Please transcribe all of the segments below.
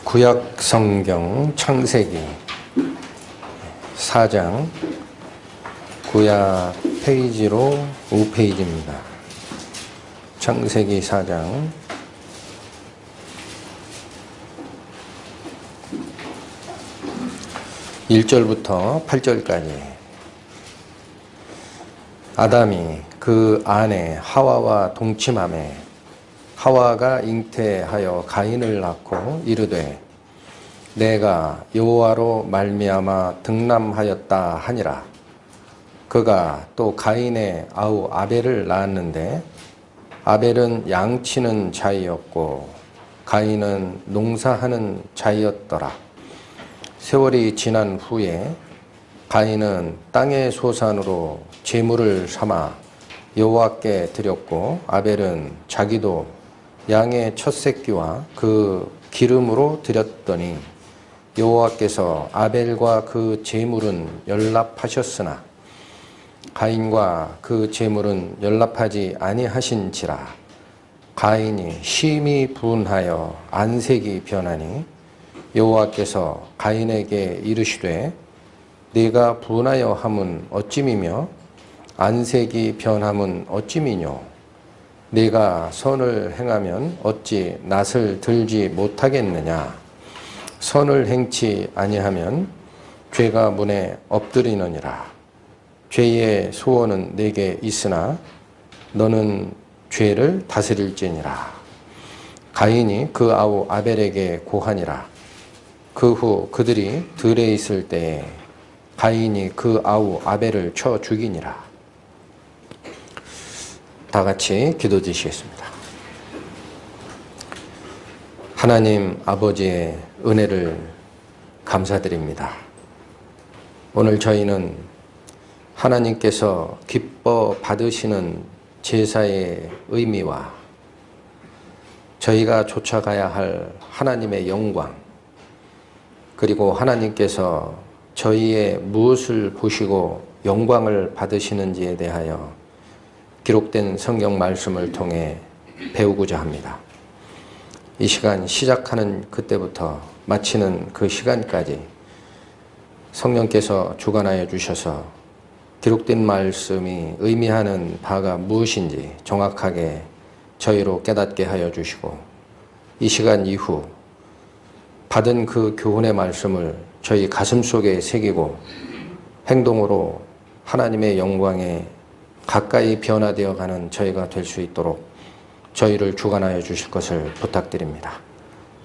구약 성경 창세기 4장 구약 페이지로 5페이지입니다. 창세기 4장 1절부터 8절까지. 아담이 그 아내 하와와 동침하매 하와가 잉태하여 가인을 낳고 이르되 내가 여호와로 말미암아 등남하였다 하니라. 그가 또 가인의 아우 아벨을 낳았는데 아벨은 양치는 자이었고 가인은 농사하는 자이었더라. 세월이 지난 후에 가인은 땅의 소산으로 제물을 삼아 여호와께 드렸고 아벨은 자기도 양의 첫 새끼와 그 기름으로 드렸더니 여호와께서 아벨과 그 제물은 연락하셨으나 가인과 그 제물은 연락하지 아니하신지라. 가인이 심히 분하여 안색이 변하니 여호와께서 가인에게 이르시되 네가 분하여 함은 어찌미며 안색이 변함은 어찌미뇨. 네가 선을 행하면 어찌 낯을 들지 못하겠느냐. 선을 행치 아니하면 죄가 문에 엎드리느니라. 죄의 소원은 내게 있으나 너는 죄를 다스릴지니라. 가인이 그 아우 아벨에게 고하니라. 그 후 그들이 들에 있을 때에 가인이 그 아우 아벨을 쳐 죽이니라. 다 같이 기도 드리겠습니다. 하나님 아버지의 은혜를 감사드립니다. 오늘 저희는 하나님께서 기뻐 받으시는 제사의 의미와 저희가 쫓아가야 할 하나님의 영광, 그리고 하나님께서 저희의 무엇을 보시고 영광을 받으시는지에 대하여 기록된 성경 말씀을 통해 배우고자 합니다. 이 시간 시작하는 그때부터 마치는 그 시간까지 성령께서 주관하여 주셔서 기록된 말씀이 의미하는 바가 무엇인지 정확하게 저희로 깨닫게 하여 주시고 이 시간 이후 받은 그 교훈의 말씀을 저희 가슴 속에 새기고 행동으로 하나님의 영광에 가까이 변화되어 가는 저희가 될 수 있도록 저희를 주관하여 주실 것을 부탁드립니다.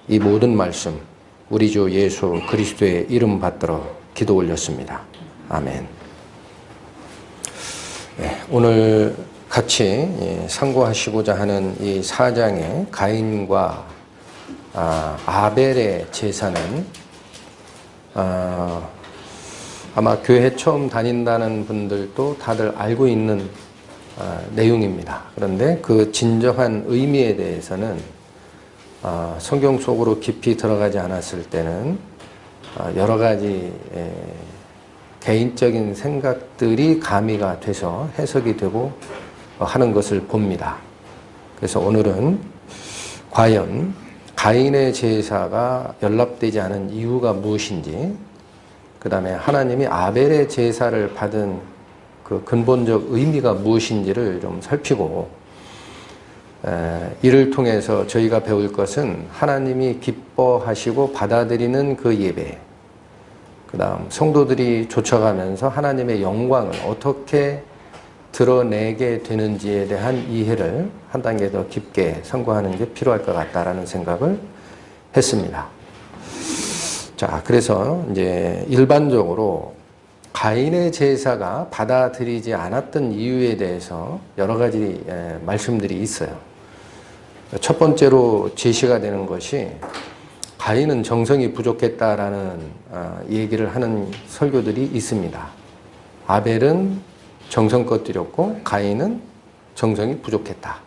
이 모든 말씀 우리 주 예수 그리스도의 이름 받들어 기도 올렸습니다. 아멘. 네, 오늘 같이 상고하시고자 하는 이 4장의 가인과 아벨의 제사는 아마 교회 처음 다닌다는 분들도 다들 알고 있는 내용입니다. 그런데 그 진정한 의미에 대해서는 성경 속으로 깊이 들어가지 않았을 때는 여러 가지 개인적인 생각들이 가미가 돼서 해석이 되고 하는 것을 봅니다. 그래서 오늘은 과연 가인의 제사가 연락되지 않은 이유가 무엇인지, 그 다음에 하나님이 아벨의 제사를 받은 그 근본적 의미가 무엇인지를 좀 살피고, 이를 통해서 저희가 배울 것은 하나님이 기뻐하시고 받아들이는 그 예배, 그 다음 성도들이 쫓아가면서 하나님의 영광을 어떻게 드러내게 되는지에 대한 이해를 한 단계 더 깊게 상고하는 게 필요할 것 같다라는 생각을 했습니다. 자, 그래서 이제 일반적으로 가인의 제사가 받아들이지 않았던 이유에 대해서 여러 가지 말씀들이 있어요. 첫 번째로 제시가 되는 것이 가인은 정성이 부족했다라는 얘기를 하는 설교들이 있습니다. 아벨은 정성껏 드렸고 가인은 정성이 부족했다.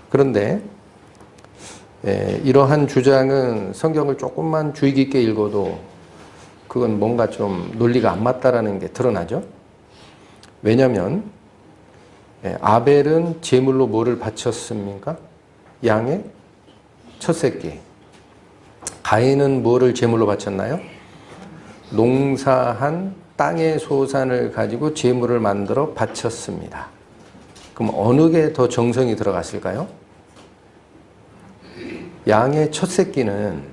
그런데 이러한 주장은 성경을 조금만 주의 깊게 읽어도 그건 뭔가 좀 논리가 안 맞다라는 게 드러나죠. 왜냐하면 아벨은 제물로 뭐를 바쳤습니까? 양의 첫 새끼. 가인은 뭐를 제물로 바쳤나요? 농사한 땅의 소산을 가지고 제물을 만들어 바쳤습니다. 그럼 어느 게 더 정성이 들어갔을까요? 양의 첫 새끼는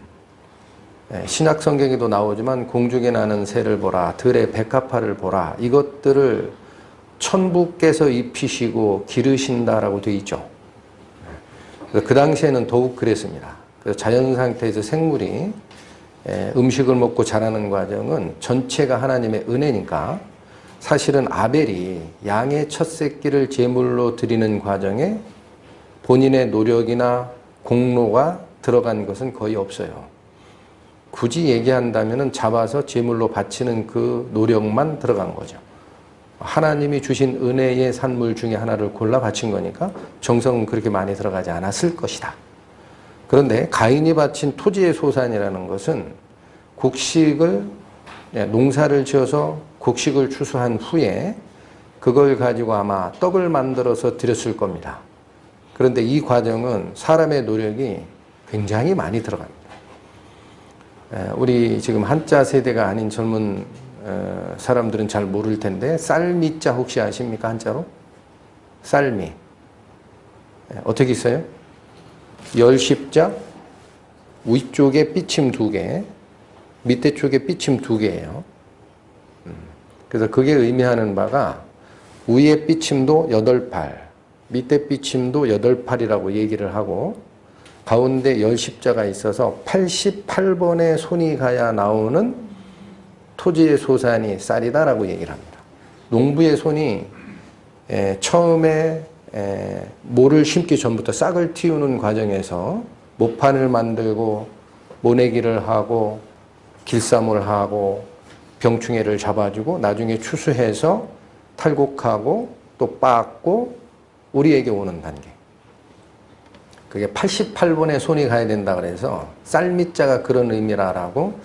신약 성경에도 나오지만 공중에 나는 새를 보라, 들의 백합화를 보라, 이것들을 천부께서 입히시고 기르신다라고 되어 있죠. 그 당시에는 더욱 그랬습니다. 그래서 자연 상태에서 생물이 음식을 먹고 자라는 과정은 전체가 하나님의 은혜니까 사실은 아벨이 양의 첫 새끼를 제물로 드리는 과정에 본인의 노력이나 공로가 들어간 것은 거의 없어요. 굳이 얘기한다면 잡아서 제물로 바치는 그 노력만 들어간 거죠. 하나님이 주신 은혜의 산물 중에 하나를 골라 바친 거니까 정성은 그렇게 많이 들어가지 않았을 것이다. 그런데 가인이 바친 토지의 소산이라는 것은 곡식을, 농사를 지어서 곡식을 추수한 후에 그걸 가지고 아마 떡을 만들어서 드렸을 겁니다. 그런데 이 과정은 사람의 노력이 굉장히 많이 들어갑니다. 우리 지금 한자 세대가 아닌 젊은 사람들은 잘 모를 텐데 쌀미자 혹시 아십니까? 한자로? 쌀미. 어떻게 있어요? 열십자, 위쪽에 삐침 2개, 밑에 쪽에 삐침 2개예요. 그래서 그게 의미하는 바가 위에 삐침도 8팔, 밑에 삐침도 8팔이라고 얘기를 하고 가운데 열십자가 있어서 88번의 손이 가야 나오는 토지의 소산이 쌀이다라고 얘기를 합니다. 농부의 손이 처음에 모를 심기 전부터 싹을 틔우는 과정에서 모판을 만들고 모내기를 하고 길쌈을 하고 병충해를 잡아주고 나중에 추수해서 탈곡하고 또 빻고 우리에게 오는 단계. 그게 88번의 손이 가야 된다 그래서 쌀미자가 그런 의미라고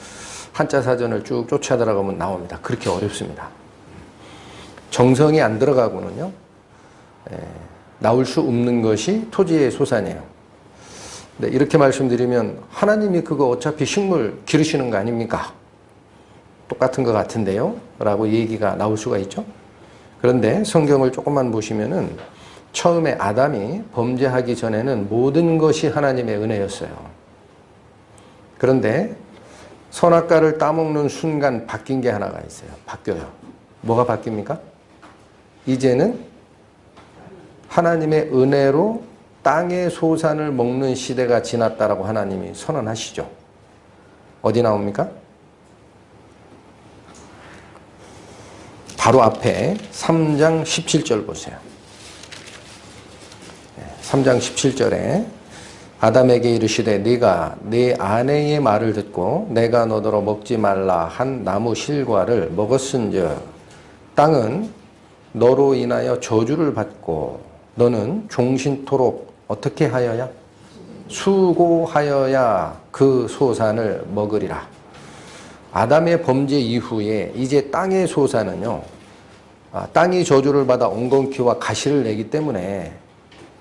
한자 사전을 쭉 쫓아 들어가면 나옵니다. 그렇게 어렵습니다. 정성이 안 들어가고는요, 나올 수 없는 것이 토지의 소산이에요. 네, 이렇게 말씀드리면 하나님이 그거 어차피 식물 기르시는 거 아닙니까? 똑같은 것 같은데요? 라고 얘기가 나올 수가 있죠. 그런데 성경을 조금만 보시면은 처음에 아담이 범죄하기 전에는 모든 것이 하나님의 은혜였어요. 그런데 선악과를 따먹는 순간 바뀐 게 하나가 있어요. 바뀌어요. 뭐가 바뀝니까? 이제는 하나님의 은혜로 땅의 소산을 먹는 시대가 지났다라고 하나님이 선언하시죠. 어디 나옵니까? 바로 앞에 3장 17절 보세요. 3장 17절에 아담에게 이르시되 네가 네 아내의 말을 듣고 내가 너더러 먹지 말라 한 나무 실과를 먹었은즉 땅은 너로 인하여 저주를 받고 너는 종신토록 어떻게 하여야? 수고하여야 그 소산을 먹으리라. 아담의 범죄 이후에 이제 땅의 소산은요, 땅이 저주를 받아 엉겅퀴와 가시를 내기 때문에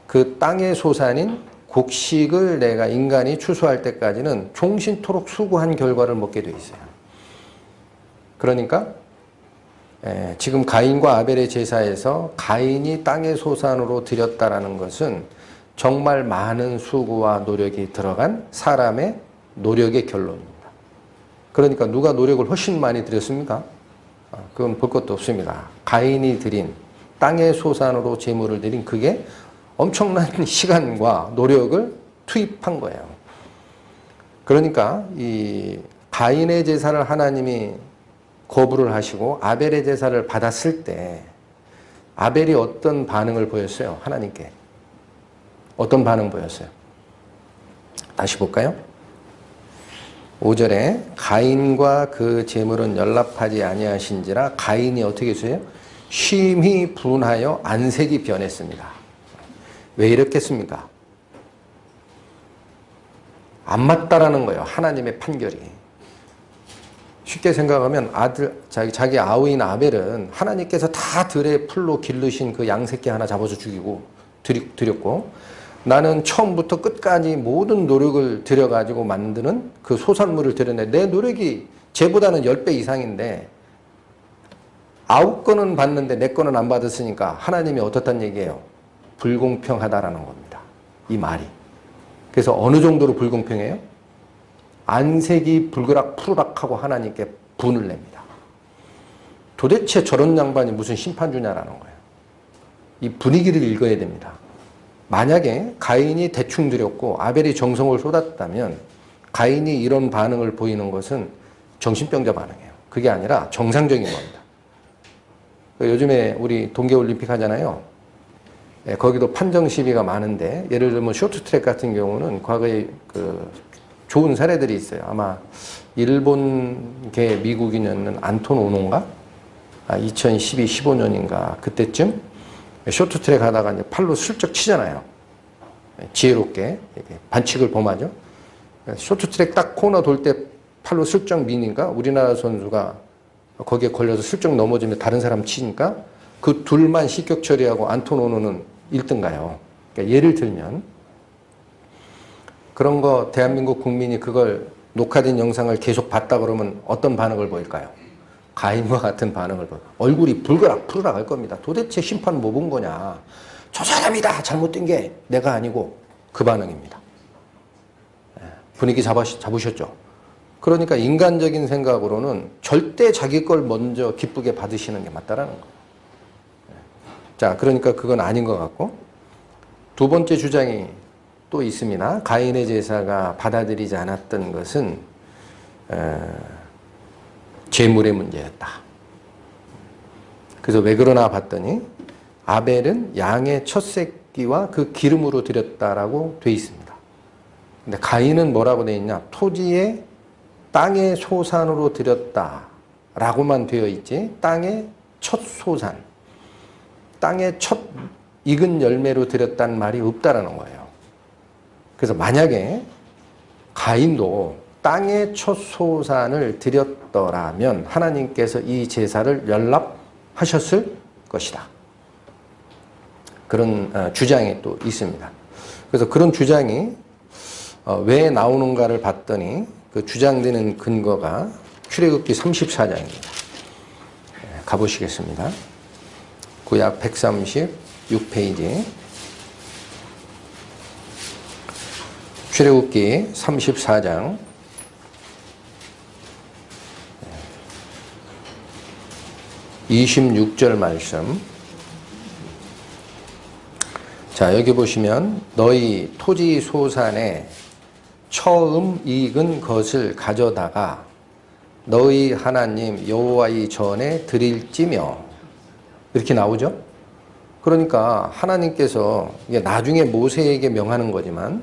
그 땅의 소산인 곡식을 내가 인간이 추수할 때까지는 종신토록 수고한 결과를 먹게 돼 있어요. 그러니까 지금 가인과 아벨의 제사에서 가인이 땅의 소산으로 드렸다라는 것은 정말 많은 수고와 노력이 들어간 사람의 노력의 결론입니다. 그러니까 누가 노력을 훨씬 많이 드렸습니까? 그건 볼 것도 없습니다. 가인이 드린 땅의 소산으로 제물을 드린 그게 엄청난 시간과 노력을 투입한 거예요. 그러니까 이 가인의 제사를 하나님이 거부를 하시고 아벨의 제사를 받았을 때 아벨이 어떤 반응을 보였어요? 하나님께. 어떤 반응 보였어요? 다시 볼까요? 5절에 가인과 그 제물은 연락하지 아니하신지라 가인이 어떻게 했어요? 심히 분하여 안색이 변했습니다. 왜 이렇겠습니까? 안 맞다라는 거예요. 하나님의 판결이. 쉽게 생각하면 자기 아우인 아벨은 하나님께서 다 들의 풀로 기르신 그 양새끼 하나 잡아서 죽이고 드렸고 나는 처음부터 끝까지 모든 노력을 들여가지고 만드는 그 소산물을 드렸네. 내 노력이 쟤보다는 10배 이상인데 9건은 받는데 내 거는 안 받았으니까 하나님이 어떻단 얘기예요? 불공평하다라는 겁니다. 이 말이. 그래서 어느 정도로 불공평해요? 안색이 불그락 푸르락하고 하나님께 분을 냅니다. 도대체 저런 양반이 무슨 심판주냐라는 거예요. 이 분위기를 읽어야 됩니다. 만약에 가인이 대충 드렸고 아벨이 정성을 쏟았다면 가인이 이런 반응을 보이는 것은 정신병자 반응이에요. 그게 아니라 정상적인 겁니다. 요즘에 우리 동계올림픽 하잖아요. 거기도 판정 시비가 많은데 예를 들면 쇼트트랙 같은 경우는 과거에 좋은 사례들이 있어요. 아마 일본계 미국인이었는 안톤 오노인가? 2012, 15년인가 그때쯤 쇼트트랙 하다가 이제 팔로 슬쩍 치잖아요. 지혜롭게 반칙을 범하죠. 쇼트트랙 딱 코너 돌 때 팔로 슬쩍 미니까 우리나라 선수가 거기에 걸려서 슬쩍 넘어지면 다른 사람 치니까 그 둘만 실격 처리하고 안톤 오노는 1등 가요. 그러니까 예를 들면 그런 거 대한민국 국민이 그걸 녹화된 영상을 계속 봤다 그러면 어떤 반응을 보일까요? 가인과 같은 반응을 보여요. 얼굴이 불그락 푸르락 할 겁니다. 도대체 심판 뭐 본 거냐. 저 사람이다. 잘못된 게 내가 아니고 그 반응입니다. 분위기 잡으셨죠? 그러니까 인간적인 생각으로는 절대 자기 걸 먼저 기쁘게 받으시는 게 맞다라는 거예요. 자, 그러니까 그건 아닌 것 같고 두 번째 주장이 또 있습니다. 가인의 제사가 받아들이지 않았던 것은 재물의 문제였다. 그래서 왜 그러나 봤더니 아벨은 양의 첫 새끼와 그 기름으로 드렸다라고 돼 있습니다. 근데 가인은 뭐라고 돼 있냐? 토지에 땅의 소산으로 드렸다라고만 되어 있지 땅의 첫 소산, 땅의 첫 익은 열매로 드렸다는 말이 없다라는 거예요. 그래서 만약에 가인도 땅의 첫 소산을 드렸더라면 하나님께서 이 제사를 연락하셨을 것이다. 그런 주장이 또 있습니다. 그래서 그런 주장이 왜 나오는가를 봤더니 그 주장되는 근거가 출애굽기 34장입니다. 가보시겠습니다. 구약 136페이지 출애굽기 34장 26절 말씀. 자, 여기 보시면 너희 토지 소산에 처음 익은 것을 가져다가 너희 하나님 여호와의 전에 드릴지며 이렇게 나오죠. 그러니까 하나님께서 이게 나중에 모세에게 명하는 거지만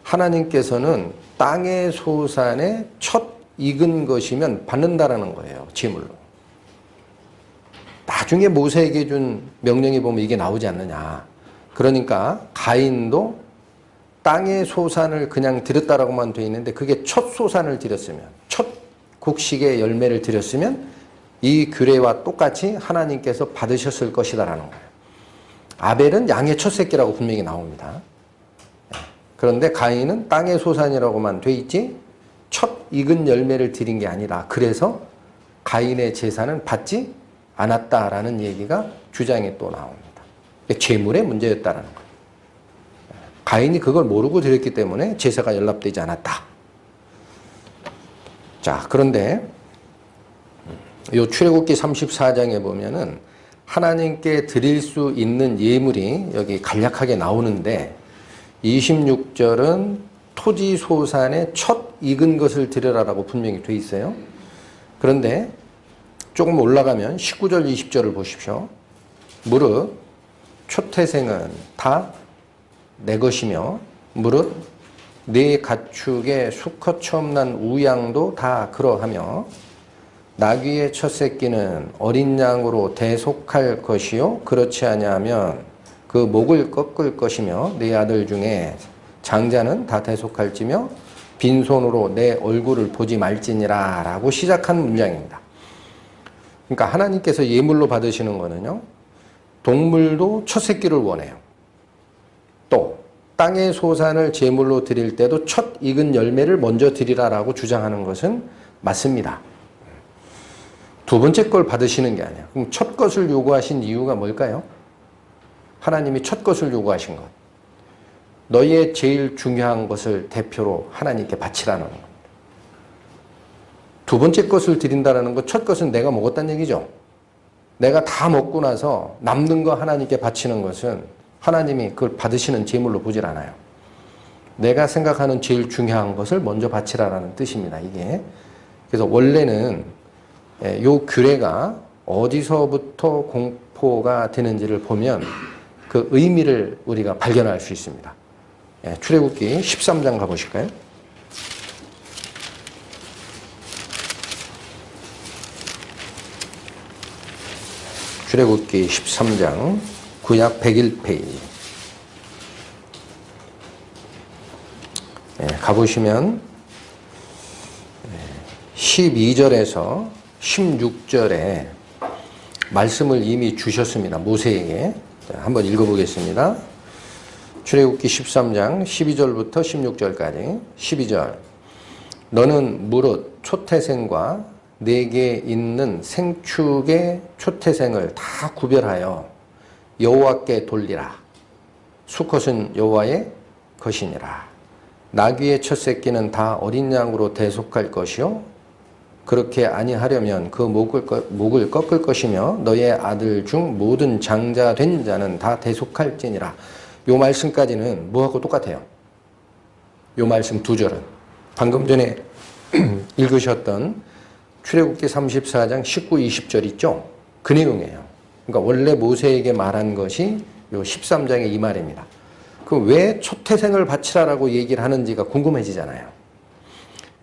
하나님께서는 땅의 소산에 첫 익은 것이면 받는다라는 거예요. 제물로. 나중에 모세에게 준 명령이 보면 이게 나오지 않느냐. 그러니까 가인도 땅의 소산을 그냥 드렸다라고만 돼 있는데 그게 첫 소산을 드렸으면, 첫 곡식의 열매를 드렸으면 이 규례와 똑같이 하나님께서 받으셨을 것이다라는 거예요. 아벨은 양의 첫 새끼라고 분명히 나옵니다. 그런데 가인은 땅의 소산이라고만 돼 있지 첫 익은 열매를 드린 게 아니라 그래서 가인의 제사는 받지 않았다라는 얘기가 주장에 또 나옵니다. 재물의 문제였다라는 거예요. 가인이 그걸 모르고 드렸기 때문에 제사가 연락되지 않았다. 자, 그런데 이 출애굽기 34장에 보면은 하나님께 드릴 수 있는 예물이 여기 간략하게 나오는데 26절은 토지 소산의 첫 익은 것을 드려라라고 분명히 돼 있어요. 그런데 조금 올라가면 19절 20절을 보십시오. 무릇 초태생은 다 내 것이며 무릇 네 가축의 수컷 처음 난 우양도 다 그러하며 나귀의 첫 새끼는 어린 양으로 대속할 것이요 그렇지 아니하면 그 목을 꺾을 것이며 네 아들 중에 장자는 다 대속할지며 빈손으로 내 얼굴을 보지 말지니라 라고 시작한 문장입니다. 그러니까 하나님께서 예물로 받으시는 거는요 동물도 첫 새끼를 원해요. 또 땅의 소산을 제물로 드릴 때도 첫 익은 열매를 먼저 드리라라고 주장하는 것은 맞습니다. 두 번째 걸 받으시는 게 아니에요. 그럼 첫 것을 요구하신 이유가 뭘까요? 하나님이 첫 것을 요구하신 것. 너희의 제일 중요한 것을 대표로 하나님께 바치라는 것. 두 번째 것을 드린다는 것, 첫 것은 내가 먹었다는 얘기죠. 내가 다 먹고 나서 남는 거 하나님께 바치는 것은 하나님이 그걸 받으시는 제물로 보질 않아요. 내가 생각하는 제일 중요한 것을 먼저 바치라라는 뜻입니다. 이게. 그래서 원래는 요 규례가 어디서부터 공포가 되는지를 보면 그 의미를 우리가 발견할 수 있습니다. 출애굽기 13장 가보실까요? 출애굽기 13장 구약 101페이지 가보시면 12절에서 16절에 말씀을 이미 주셨습니다. 모세에게. 한번 읽어보겠습니다. 출애굽기 13장 12절부터 16절까지. 12절 너는 무릇 초태생과 내게 있는 생축의 초태생을 다 구별하여 여호와께 돌리라. 수컷은 여호와의 것이니라. 나귀의 첫 새끼는 다 어린 양으로 대속할 것이요 그렇게 아니하려면 그 목을 꺾을 것이며 너의 아들 중 모든 장자된 자는 다 대속할지니라. 요 말씀까지는 뭐하고 똑같아요? 요 말씀 두 절은 방금 전에 읽으셨던 출애굽기 34장 19, 20절 있죠? 그 내용이에요. 그러니까 원래 모세에게 말한 것이 요 13장의 이 말입니다. 그럼 왜 초태생을 바치라라고 얘기를 하는지가 궁금해지잖아요.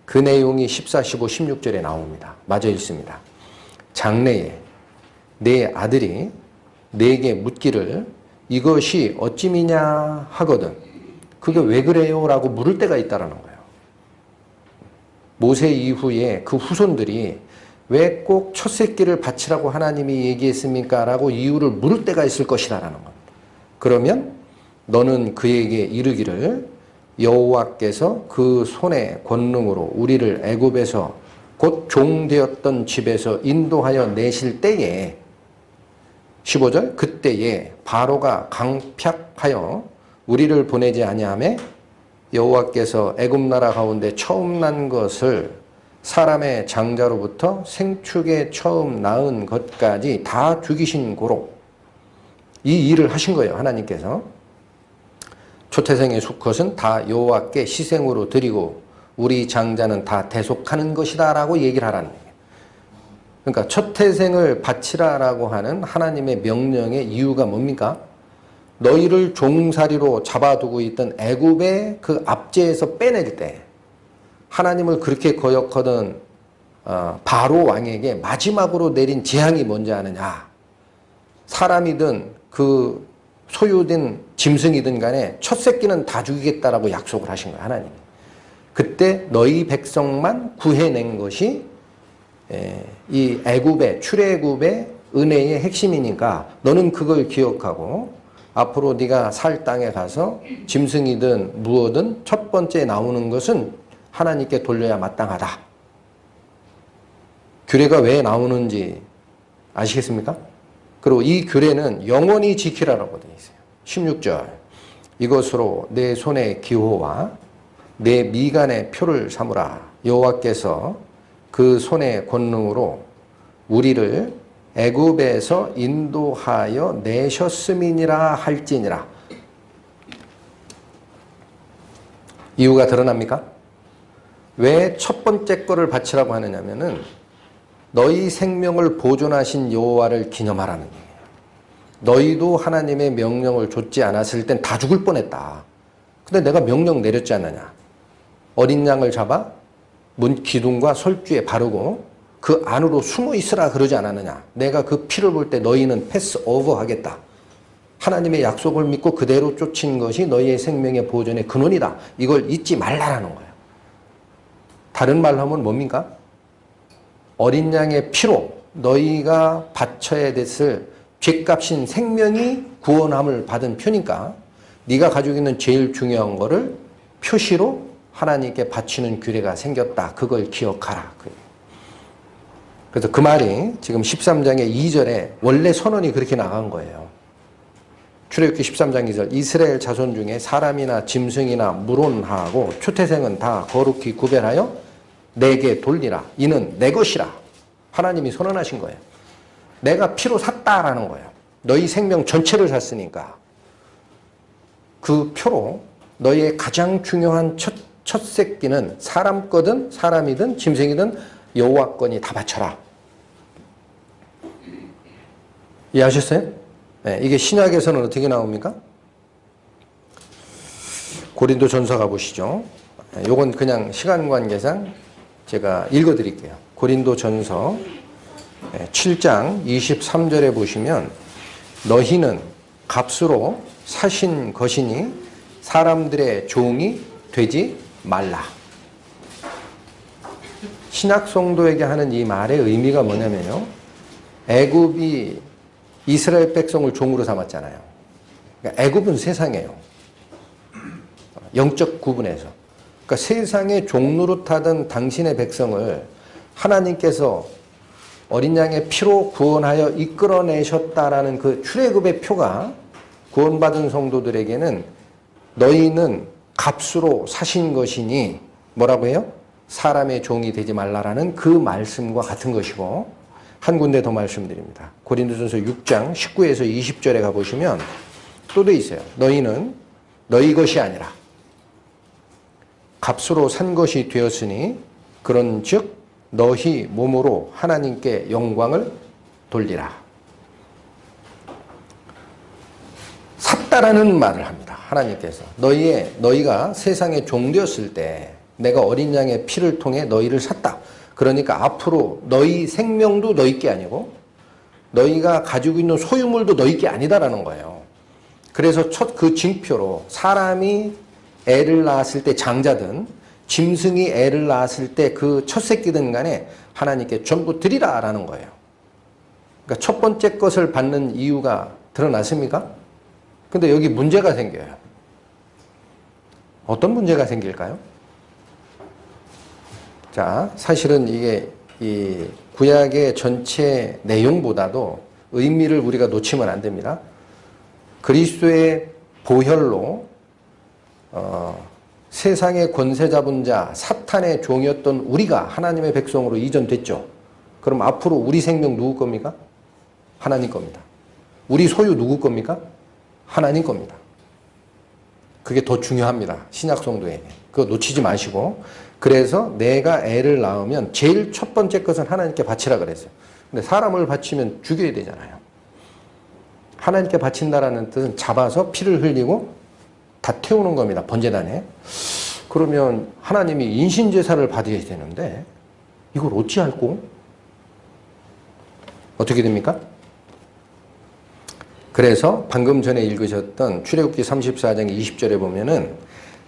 그 내용이 14, 15, 16절에 나옵니다. 마저 읽습니다. 장래에 내 아들이 내게 묻기를 이것이 어찌미냐 하거든. 그게 왜 그래요? 라고 물을 때가 있다라는 거예요. 모세 이후에 그 후손들이 왜 꼭 첫 새끼를 바치라고 하나님이 얘기했습니까? 라고 이유를 물을 때가 있을 것이라는 겁니다. 그러면 너는 그에게 이르기를 여호와께서 그 손의 권능으로 우리를 애굽에서 곧 종되었던 집에서 인도하여 내실 때에 15절 그때에 바로가 강팍하여 우리를 보내지 아니하매 여호와께서 애굽 나라 가운데 처음 난 것을 사람의 장자로부터 생축에 처음 낳은 것까지 다 죽이신 고로 이 일을 하신 거예요. 하나님께서. 초태생의 수컷은 다 여호와께 시생으로 드리고 우리 장자는 다 대속하는 것이다 라고 얘기를 하라는 거예요. 그러니까 초태생을 바치라라고 하는 하나님의 명령의 이유가 뭡니까? 너희를 종살이로 잡아두고 있던 애굽의 그 압제에서 빼낼 때 하나님을 그렇게 거역하던 바로 왕에게 마지막으로 내린 재앙이 뭔지 아느냐? 사람이든 그 소유된 짐승이든 간에 첫 새끼는 다 죽이겠다라고 약속을 하신 거예요. 하나님이. 그때 너희 백성만 구해낸 것이 이 애굽의 출애굽의 은혜의 핵심이니까 너는 그걸 기억하고 앞으로 네가 살 땅에 가서 짐승이든 무엇든 첫 번째 나오는 것은 하나님께 돌려야 마땅하다. 규례가 왜 나오는지 아시겠습니까? 그리고 이 규례는 영원히 지키라라고 되어 있어요. 16절 이것으로 내 손의 기호와 내 미간의 표를 삼으라. 여호와께서 그 손의 권능으로 우리를 애굽에서 인도하여 내셨음이니라 할지니라. 이유가 드러납니까? 왜 첫 번째 거를 바치라고 하느냐면은 너희 생명을 보존하신 여호와를 기념하라는 얘기예요. 너희도 하나님의 명령을 좇지 않았을 땐 다 죽을 뻔했다. 근데 내가 명령 내렸지 않느냐. 어린 양을 잡아 문 기둥과 설주에 바르고 그 안으로 숨어 있으라 그러지 않았느냐. 내가 그 피를 볼 때 너희는 패스 오버 하겠다. 하나님의 약속을 믿고 그대로 쫓은 것이 너희의 생명의 보존의 근원이다. 이걸 잊지 말라라는 거예요. 다른 말로 하면 뭡니까? 어린 양의 피로 너희가 바쳐야 됐을 죄값인 생명이 구원함을 받은 표니까 네가 가지고 있는 제일 중요한 거를 표시로 하나님께 바치는 규례가 생겼다. 그걸 기억하라. 그래서 그 말이 지금 13장의 2절에 원래 선언이 그렇게 나간 거예요. 출애굽기 13장 2절 이스라엘 자손 중에 사람이나 짐승이나 물온하고 초태생은 다 거룩히 구별하여 내게 돌리라. 이는 내 것이라. 하나님이 선언하신 거예요. 내가 피로 샀다라는 거예요. 너희 생명 전체를 샀으니까 그 표로 너희의 가장 중요한 첫 새끼는 사람 거든 사람이든 짐승이든 여호와 거니 다 바쳐라. 이해하셨어요? 네, 이게 신약에서는 어떻게 나옵니까? 고린도 전서 가보시죠. 요건 그냥 시간 관계상 제가 읽어드릴게요. 고린도 전서 7장 23절에 보시면 너희는 값으로 사신 것이니 사람들의 종이 되지 말라. 신약 성도에게 하는 이 말의 의미가 뭐냐면요. 애굽이 이스라엘 백성을 종으로 삼았잖아요. 그러니까 애굽은 세상이에요. 영적 구분에서. 그러니까 세상의 종노릇하던 당신의 백성을 하나님께서 어린 양의 피로 구원하여 이끌어내셨다라는 그 출애굽의 표가 구원받은 성도들에게는 너희는 값으로 사신 것이니 뭐라고 해요? 사람의 종이 되지 말라라는 그 말씀과 같은 것이고 한 군데 더 말씀드립니다. 고린도전서 6장 19에서 20절에 가보시면 또 돼 있어요. 너희는 너희 것이 아니라 값으로 산 것이 되었으니 그런즉 너희 몸으로 하나님께 영광을 돌리라. 샀다라는 말을 합니다. 하나님께서 너희가 세상에 종되었을 때 내가 어린 양의 피를 통해 너희를 샀다. 그러니까 앞으로 너희 생명도 너희 게 아니고 너희가 가지고 있는 소유물도 너희 게 아니다라는 거예요. 그래서 첫 그 징표로 사람이 애를 낳았을 때 장자든 짐승이 애를 낳았을 때 그 첫 새끼든 간에 하나님께 전부 드리라라는 거예요. 그러니까 첫 번째 것을 받는 이유가 드러났습니까? 근데 여기 문제가 생겨요. 어떤 문제가 생길까요? 자, 사실은 이게 이 구약의 전체 내용보다도 의미를 우리가 놓치면 안 됩니다. 그리스도의 보혈로 세상의 권세 잡은 자 사탄의 종이었던 우리가 하나님의 백성으로 이전됐죠. 그럼 앞으로 우리 생명 누구 겁니까? 하나님 겁니다. 우리 소유 누구 겁니까? 하나님 겁니다. 그게 더 중요합니다. 신약 성도에게. 그거 놓치지 마시고. 그래서 내가 애를 낳으면 제일 첫 번째 것은 하나님께 바치라 그랬어요. 근데 사람을 바치면 죽여야 되잖아요. 하나님께 바친다라는 뜻은 잡아서 피를 흘리고 다 태우는 겁니다. 번제단에. 그러면 하나님이 인신제사를 받아야 되는데 이걸 어찌할꼬? 어떻게 됩니까? 그래서 방금 전에 읽으셨던 출애굽기 34장 20절에 보면은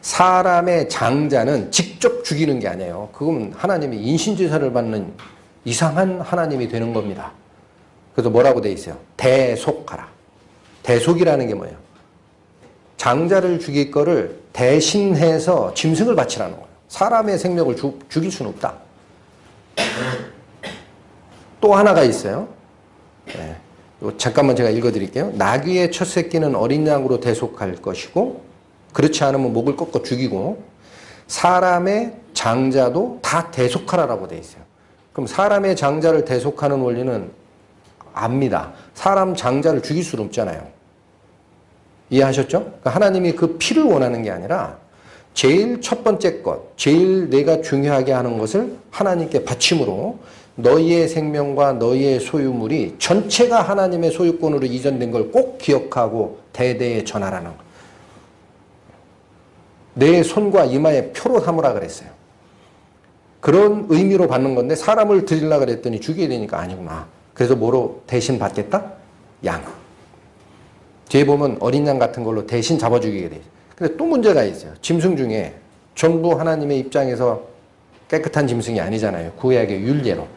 사람의 장자는 직접 죽이는 게 아니에요. 그건 하나님이 인신제사를 받는 이상한 하나님이 되는 겁니다. 그래서 뭐라고 돼 있어요? 대속하라. 대속이라는 게 뭐예요? 장자를 죽일 거를 대신해서 짐승을 바치라는 거예요. 사람의 생명을 죽일 수는 없다. 또 하나가 있어요. 네. 잠깐만 제가 읽어드릴게요. 나귀의 첫 새끼는 어린 양으로 대속할 것이고 그렇지 않으면 목을 꺾어 죽이고 사람의 장자도 다 대속하라라고 돼 있어요. 그럼 사람의 장자를 대속하는 원리는 압니다. 사람 장자를 죽일 수는 없잖아요. 이해하셨죠? 그러니까 하나님이 그 피를 원하는 게 아니라 제일 첫 번째 것, 제일 내가 중요하게 하는 것을 하나님께 바침으로 너희의 생명과 너희의 소유물이 전체가 하나님의 소유권으로 이전된 걸 꼭 기억하고 대대에 전하라는 것. 내 손과 이마에 표로 삼으라 그랬어요. 그런 의미로 받는 건데 사람을 드리려고 그랬더니 죽여야 되니까 아니구나. 그래서 뭐로 대신 받겠다? 양. 뒤에 보면 어린 양 같은 걸로 대신 잡아 죽이게 돼 있어요. 근데 또 문제가 있어요. 짐승 중에 전부 하나님의 입장에서 깨끗한 짐승이 아니잖아요. 구약의 율례로.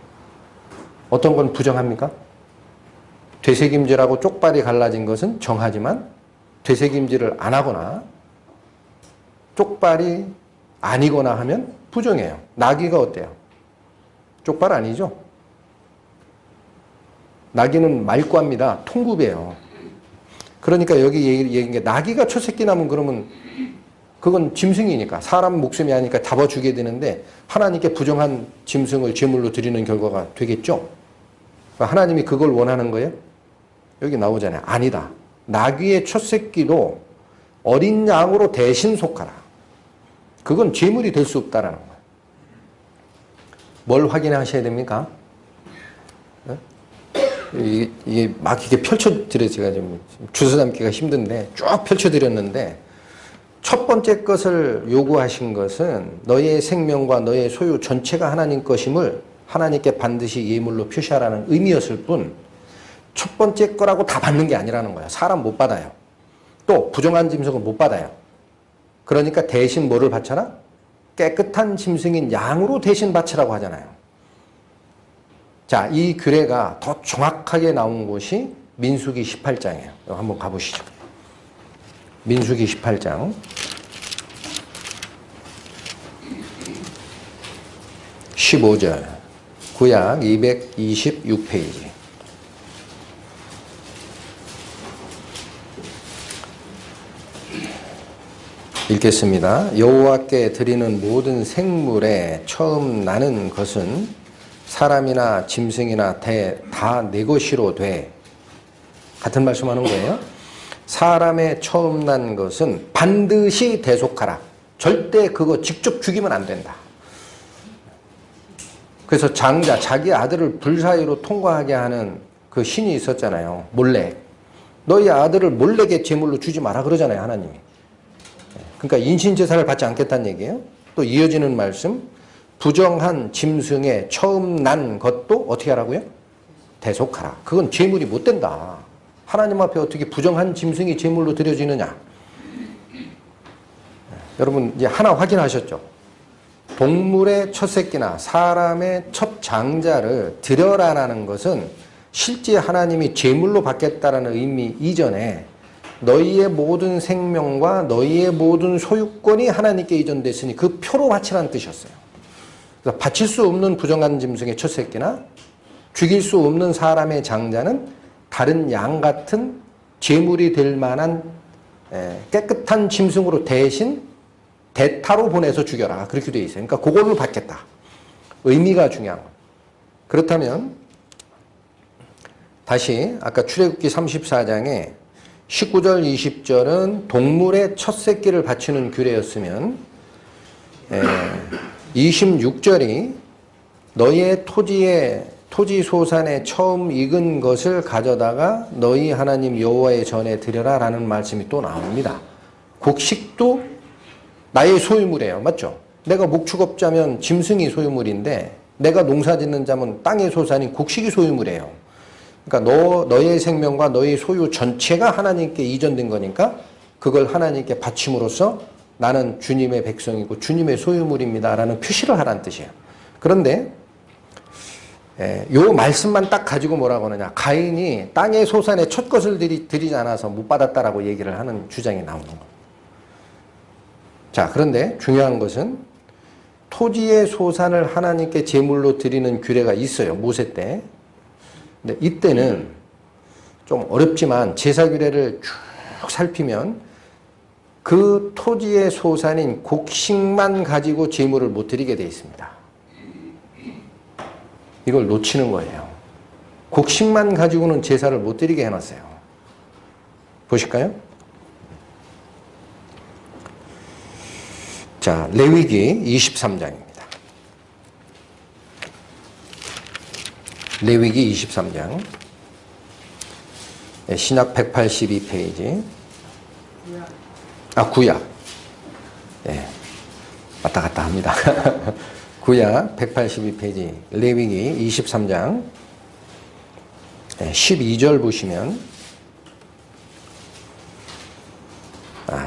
어떤 건 부정합니까? 되새김질하고 쪽발이 갈라진 것은 정하지만 되새김질을 안 하거나 쪽발이 아니거나 하면 부정해요. 나귀가 어때요? 쪽발 아니죠? 나귀는 말과입니다. 통굽이에요. 그러니까 여기 얘기한 게 나귀가 첫 새끼 나면 그러면 그건 짐승이니까 사람 목숨이 아니니까 잡아주게 되는데 하나님께 부정한 짐승을 제물로 드리는 결과가 되겠죠? 하나님이 그걸 원하는 거예요? 여기 나오잖아요. 아니다. 나귀의 첫 새끼도 어린 양으로 대신 속하라. 그건 제물이 될 수 없다라는 거예요. 뭘 확인하셔야 됩니까? 이게 막 이렇게 펼쳐드려 제가 좀 주워 담기가 힘든데 쭉 펼쳐드렸는데 첫 번째 것을 요구하신 것은 너의 생명과 너의 소유 전체가 하나님 것임을 하나님께 반드시 예물로 표시하라는 의미였을 뿐 첫 번째 거라고 다 받는 게 아니라는 거예요. 사람 못 받아요. 또 부정한 짐승은 못 받아요. 그러니까 대신 뭐를 바쳐라? 깨끗한 짐승인 양으로 대신 바치라고 하잖아요. 자, 이 규례가 더 정확하게 나온 곳이 민수기 18장이에요. 한번 가보시죠. 민수기 18장 15절 구약 226페이지 읽겠습니다. 여호와께 드리는 모든 생물에 처음 나는 것은 사람이나 짐승이나 다 내 것이로 돼. 같은 말씀하는 거예요. 사람의 처음 난 것은 반드시 대속하라. 절대 그거 직접 죽이면 안 된다. 그래서 장자, 자기 아들을 불 사이로 통과하게 하는 그 신이 있었잖아요. 몰렉. 너희 아들을 몰렉의 제물로 주지 마라 그러잖아요, 하나님이. 그러니까 인신제사를 받지 않겠다는 얘기예요. 또 이어지는 말씀, 부정한 짐승의 처음 난 것도 어떻게 하라고요? 대속하라. 그건 제물이 못 된다. 하나님 앞에 어떻게 부정한 짐승이 제물로 드려지느냐. 여러분 이제 하나 확인하셨죠? 동물의 첫 새끼나 사람의 첫 장자를 드려라라는 것은 실제 하나님이 제물로 받겠다라는 의미 이전에 너희의 모든 생명과 너희의 모든 소유권이 하나님께 이전됐으니 그 표로 바치라는 뜻이었어요. 그래서 바칠 수 없는 부정한 짐승의 첫 새끼나 죽일 수 없는 사람의 장자는 다른 양 같은 제물이 될 만한 깨끗한 짐승으로 대신 대타로 보내서 죽여라. 그렇게 되어 있어요. 그러니까 그걸로 받겠다. 의미가 중요한 거예요. 그렇다면 다시 아까 출애굽기 34장에 19절 20절은 동물의 첫 새끼를 바치는 규례였으면 26절이 너희의 토지 소산에 처음 익은 것을 가져다가 너희 하나님 여호와의 전에 드려라 라는 말씀이 또 나옵니다. 곡식도 나의 소유물이에요. 맞죠? 내가 목축업자면 짐승이 소유물인데 내가 농사짓는 자면 땅의 소산인 곡식이 소유물이에요. 그러니까 너의 생명과 너의 소유 전체가 하나님께 이전된 거니까 그걸 하나님께 바침으로써 나는 주님의 백성이고 주님의 소유물입니다 라는 표시를 하라는 뜻이에요. 그런데 요 말씀만 딱 가지고 뭐라고 하느냐, 가인이 땅의 소산의 첫 것을 드리지 않아서 못 받았다라고 얘기를 하는 주장이 나오는 거예요. 자, 그런데 중요한 것은 토지의 소산을 하나님께 제물로 드리는 규례가 있어요. 모세 때. 근데 이때는 좀 어렵지만 제사 규례를 쭉 살피면 그 토지의 소산인 곡식만 가지고 제물을 못 드리게 되어 있습니다. 이걸 놓치는 거예요. 곡식만 가지고는 제사를 못 드리게 해놨어요. 보실까요? 자, 레위기 23장입니다. 레위기 23장. 신약 182페이지. 구약. 예. 왔다 갔다 합니다. 구약 182페이지. 레위기 23장. 12절 보시면.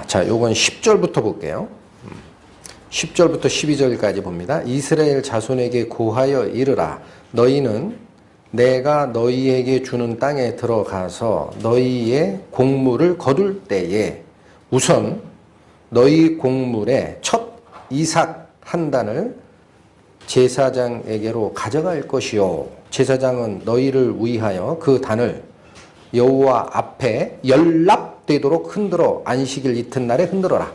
자, 요건 10절부터 볼게요. 10절부터 12절까지 봅니다. 이스라엘 자손에게 고하여 이르라. 너희는 내가 너희에게 주는 땅에 들어가서 너희의 곡물을 거둘 때에 우선 너희 곡물의 첫 이삭 한 단을 제사장에게로 가져갈 것이요. 제사장은 너희를 위하여 그 단을 여호와 앞에 연납되도록 흔들어 안식일 이튿날에 흔들어라.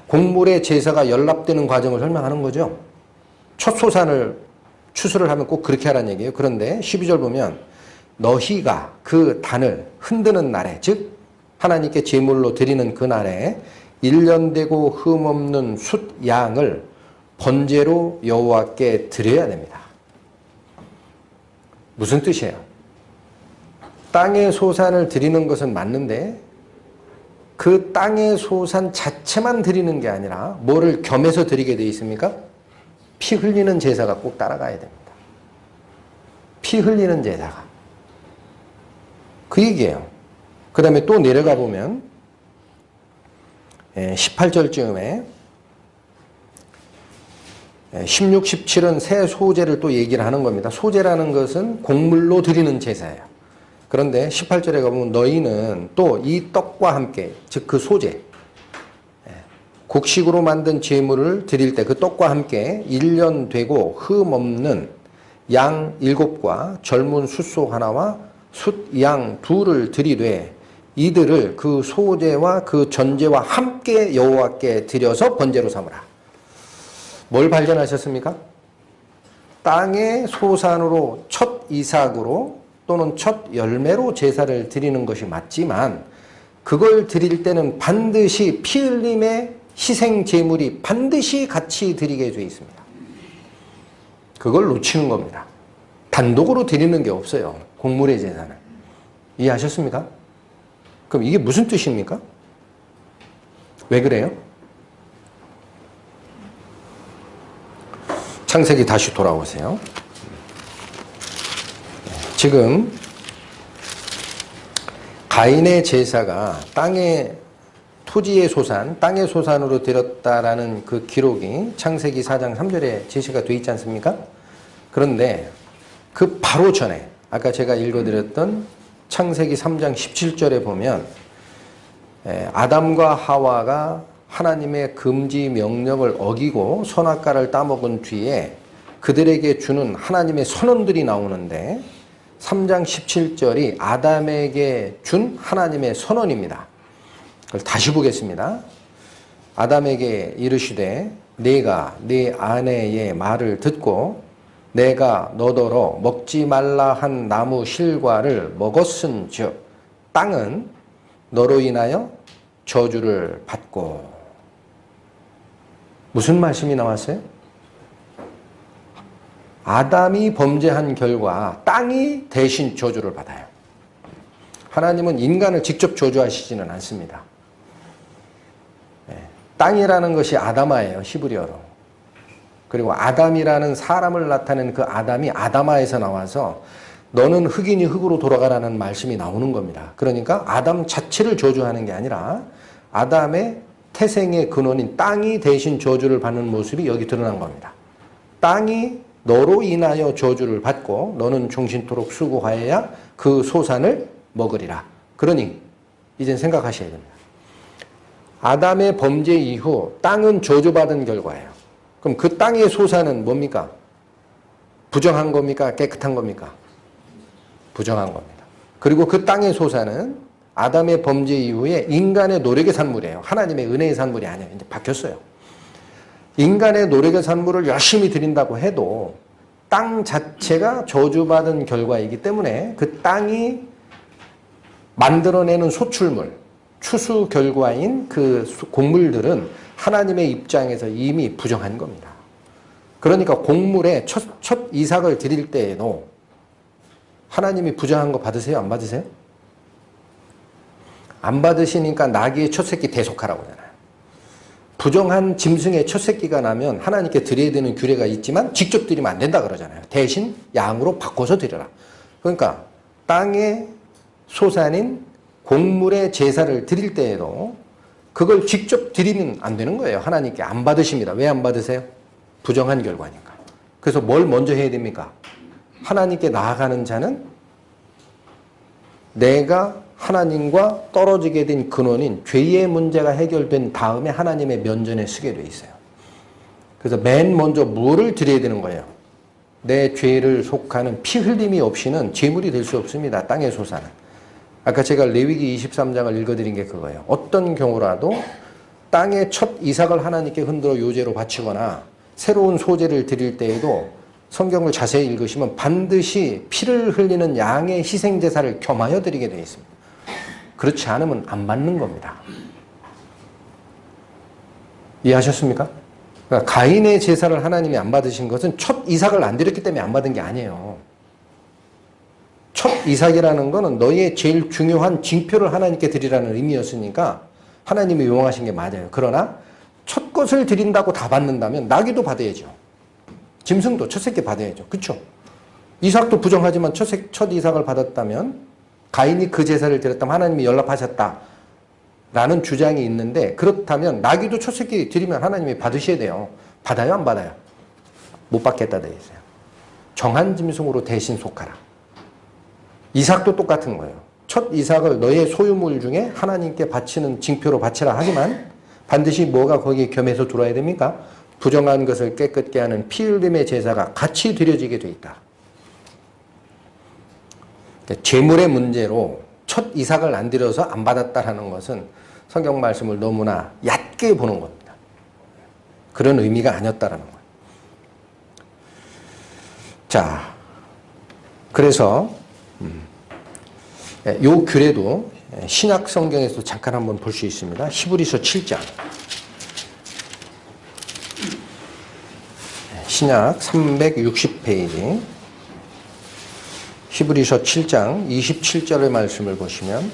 곡물의 제사가 연납되는 과정을 설명하는 거죠. 첫 소산을 추수를 하면 꼭 그렇게 하라는 얘기예요. 그런데 12절 보면 너희가 그 단을 흔드는 날에, 즉 하나님께 제물로 드리는 그 날에 1년 되고 흠없는 숫 양을 번제로 여호와께 드려야 됩니다. 무슨 뜻이에요? 땅의 소산을 드리는 것은 맞는데 그 땅의 소산 자체만 드리는 게 아니라 뭐를 겸해서 드리게 되어 있습니까? 피 흘리는 제사가 꼭 따라가야 됩니다. 피 흘리는 제사가. 그 얘기예요. 그 다음에 또 내려가 보면 18절쯤에 16, 17은 새 소제를 또 얘기를 하는 겁니다. 소제라는 것은 곡물로 드리는 제사예요. 그런데 18절에 가보면 너희는 또 이 떡과 함께, 즉 그 소제, 곡식으로 만든 제물을 드릴 때 그 떡과 함께 1년 되고 흠없는 양 7과 젊은 숫소 하나와 숫양 2를 드리되 이들을 그 소제와 그 전제와 함께 여호와께 드려서 번제로 삼으라. 뭘 발견하셨습니까? 땅의 소산으로 첫 이삭으로 또는 첫 열매로 제사를 드리는 것이 맞지만 그걸 드릴 때는 반드시 피 흘림의 희생 제물이 반드시 같이 드리게 되어 있습니다. 그걸 놓치는 겁니다. 단독으로 드리는 게 없어요. 곡물의 제사는. 이해하셨습니까? 그럼 이게 무슨 뜻입니까? 왜 그래요? 창세기 다시 돌아오세요. 지금 가인의 제사가 땅의 토지의 소산, 땅의 소산으로 드렸다라는 그 기록이 창세기 4장 3절에 제시가 되어 있지 않습니까? 그런데 그 바로 전에 아까 제가 읽어드렸던 창세기 3장 17절에 보면 아담과 하와가 하나님의 금지 명령을 어기고 선악과를 따먹은 뒤에 그들에게 주는 하나님의 선언들이 나오는데 3장 17절이 아담에게 준 하나님의 선언입니다. 그걸 다시 보겠습니다. 아담에게 이르시되 내가 네 아내의 말을 듣고 내가 너더러 먹지 말라 한 나무 실과를 먹었은즉 땅은 너로 인하여 저주를 받고. 무슨 말씀이 나왔어요? 아담이 범죄한 결과 땅이 대신 저주를 받아요. 하나님은 인간을 직접 저주하시지는 않습니다. 땅이라는 것이 아다마예요. 히브리어로. 그리고 아담이라는 사람을 나타낸 그 아담이 아다마에서 나와서 너는 흙이니 흙으로 돌아가라는 말씀이 나오는 겁니다. 그러니까 아담 자체를 저주하는 게 아니라 아담의 태생의 근원인 땅이 대신 저주를 받는 모습이 여기 드러난 겁니다. 땅이 너로 인하여 저주를 받고 너는 종신토록 수고하여야 그 소산을 먹으리라. 그러니 이젠 생각하셔야 됩니다. 아담의 범죄 이후 땅은 저주받은 결과예요. 그럼 그 땅의 소산은 뭡니까? 부정한 겁니까? 깨끗한 겁니까? 부정한 겁니다. 그리고 그 땅의 소산은 아담의 범죄 이후에 인간의 노력의 산물이에요. 하나님의 은혜의 산물이 아니에요. 이제 바뀌었어요. 인간의 노력의 산물을 열심히 드린다고 해도 땅 자체가 저주받은 결과이기 때문에 그 땅이 만들어내는 소출물, 추수 결과인 그 곡물들은 하나님의 입장에서 이미 부정한 겁니다. 그러니까 곡물에 첫 이삭을 드릴 때에도 하나님이 부정한 거 받으세요? 안 받으세요? 안 받으시니까 나귀의 첫 새끼 대속하라고 하잖아요. 부정한 짐승의 첫 새끼가 나면 하나님께 드려야 되는 규례가 있지만 직접 드리면 안 된다 그러잖아요. 대신 양으로 바꿔서 드려라. 그러니까 땅의 소산인 곡물의 제사를 드릴 때에도 그걸 직접 드리면 안 되는 거예요. 하나님께 안 받으십니다. 왜 안 받으세요? 부정한 결과니까. 그래서 뭘 먼저 해야 됩니까? 하나님께 나아가는 자는 내가 하나님과 떨어지게 된 근원인 죄의 문제가 해결된 다음에 하나님의 면전에 서게 돼 있어요. 그래서 맨 먼저 뭐를 드려야 되는 거예요? 내 죄를 속하는 피 흘림이 없이는 제물이 될 수 없습니다. 땅의 소사는. 아까 제가 레위기 23장을 읽어드린 게 그거예요. 어떤 경우라도 땅의 첫 이삭을 하나님께 흔들어 요제로 바치거나 새로운 소재를 드릴 때에도 성경을 자세히 읽으시면 반드시 피를 흘리는 양의 희생제사를 겸하여 드리게 되어 있습니다. 그렇지 않으면 안 받는 겁니다. 이해하셨습니까? 그러니까 가인의 제사를 하나님이 안 받으신 것은 첫 이삭을 안 드렸기 때문에 안 받은 게 아니에요. 첫 이삭이라는 거는 너희의 제일 중요한 징표를 하나님께 드리라는 의미였으니까 하나님이 용하신 게 맞아요. 그러나 첫 것을 드린다고 다 받는다면 나귀도 받아야죠. 짐승도 첫 새끼 받아야죠. 그렇죠? 이삭도 부정하지만 첫 이삭을 받았다면 가인이 그 제사를 드렸다면 하나님이 연락하셨다 라는 주장이 있는데, 그렇다면 나귀도 첫 새끼 드리면 하나님이 받으셔야 돼요. 받아요, 안 받아요? 못 받겠다 되어 있어요. 정한 짐승으로 대신 속하라. 이삭도 똑같은 거예요. 첫 이삭을 너의 소유물 중에 하나님께 바치는 징표로 바치라 하지만 반드시 뭐가 거기에 겸해서 들어야 됩니까? 부정한 것을 깨끗게 하는 피 흘림의 제사가 같이 드려지게 돼 있다. 제물의 문제로 첫 이삭을 안 드려서 안 받았다라는 것은 성경 말씀을 너무나 얕게 보는 겁니다. 그런 의미가 아니었다라는 거예요. 자, 그래서 요 규례도 신약 성경에서 잠깐 한번 볼 수 있습니다. 히브리서 7장. 신약 360페이지. 히브리서 7장 27절의 말씀을 보시면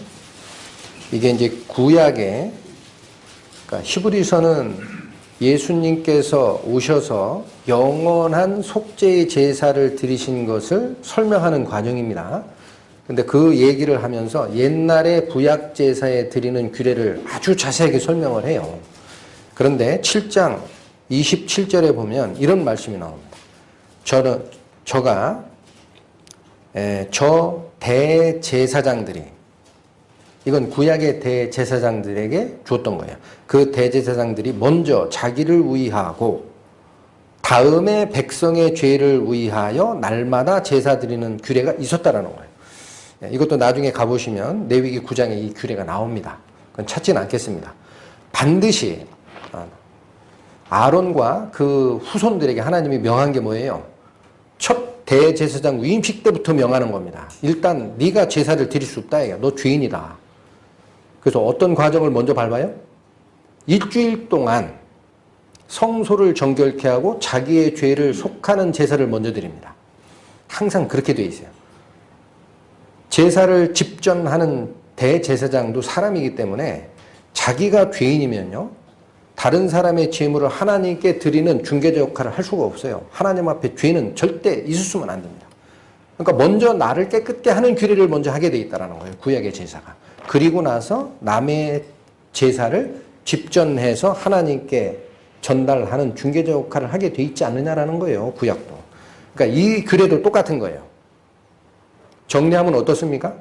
이게 이제 구약의, 그러니까 히브리서는 예수님께서 오셔서 영원한 속죄의 제사를 드리신 것을 설명하는 과정입니다. 근데 그 얘기를 하면서 옛날의 구약 제사에 드리는 규례를 아주 자세하게 설명을 해요. 그런데 7장 27절에 보면 이런 말씀이 나옵니다. 저 대제사장들이, 이건 구약의 대제사장들에게 주었던 거예요. 그 대제사장들이 먼저 자기를 위하고 다음에 백성의 죄를 위하여 날마다 제사 드리는 규례가 있었다라는 거예요. 이것도 나중에 가보시면 레위기 9장에 이 규례가 나옵니다. 그건 찾지는 않겠습니다. 반드시 아론과 그 후손들에게 하나님이 명한 게 뭐예요? 첫 대제사장 위임식 때부터 명하는 겁니다. 일단 네가 제사를 드릴 수 없다. 너 죄인이다. 그래서 어떤 과정을 먼저 밟아요? 일주일 동안 성소를 정결케 하고 자기의 죄를 속하는 제사를 먼저 드립니다. 항상 그렇게 돼 있어요. 제사를 집전하는 대제사장도 사람이기 때문에 자기가 죄인이면요, 다른 사람의 죄물을 하나님께 드리는 중개자 역할을 할 수가 없어요. 하나님 앞에 죄는 절대 있으면 안 됩니다. 그러니까 먼저 나를 깨끗게 하는 규례를 먼저 하게 돼 있다는 거예요. 구약의 제사가. 그리고 나서 남의 제사를 집전해서 하나님께 전달하는 중개자 역할을 하게 돼 있지 않느냐라는 거예요. 구약도. 그러니까 이 규례도 똑같은 거예요. 정리하면 어떻습니까?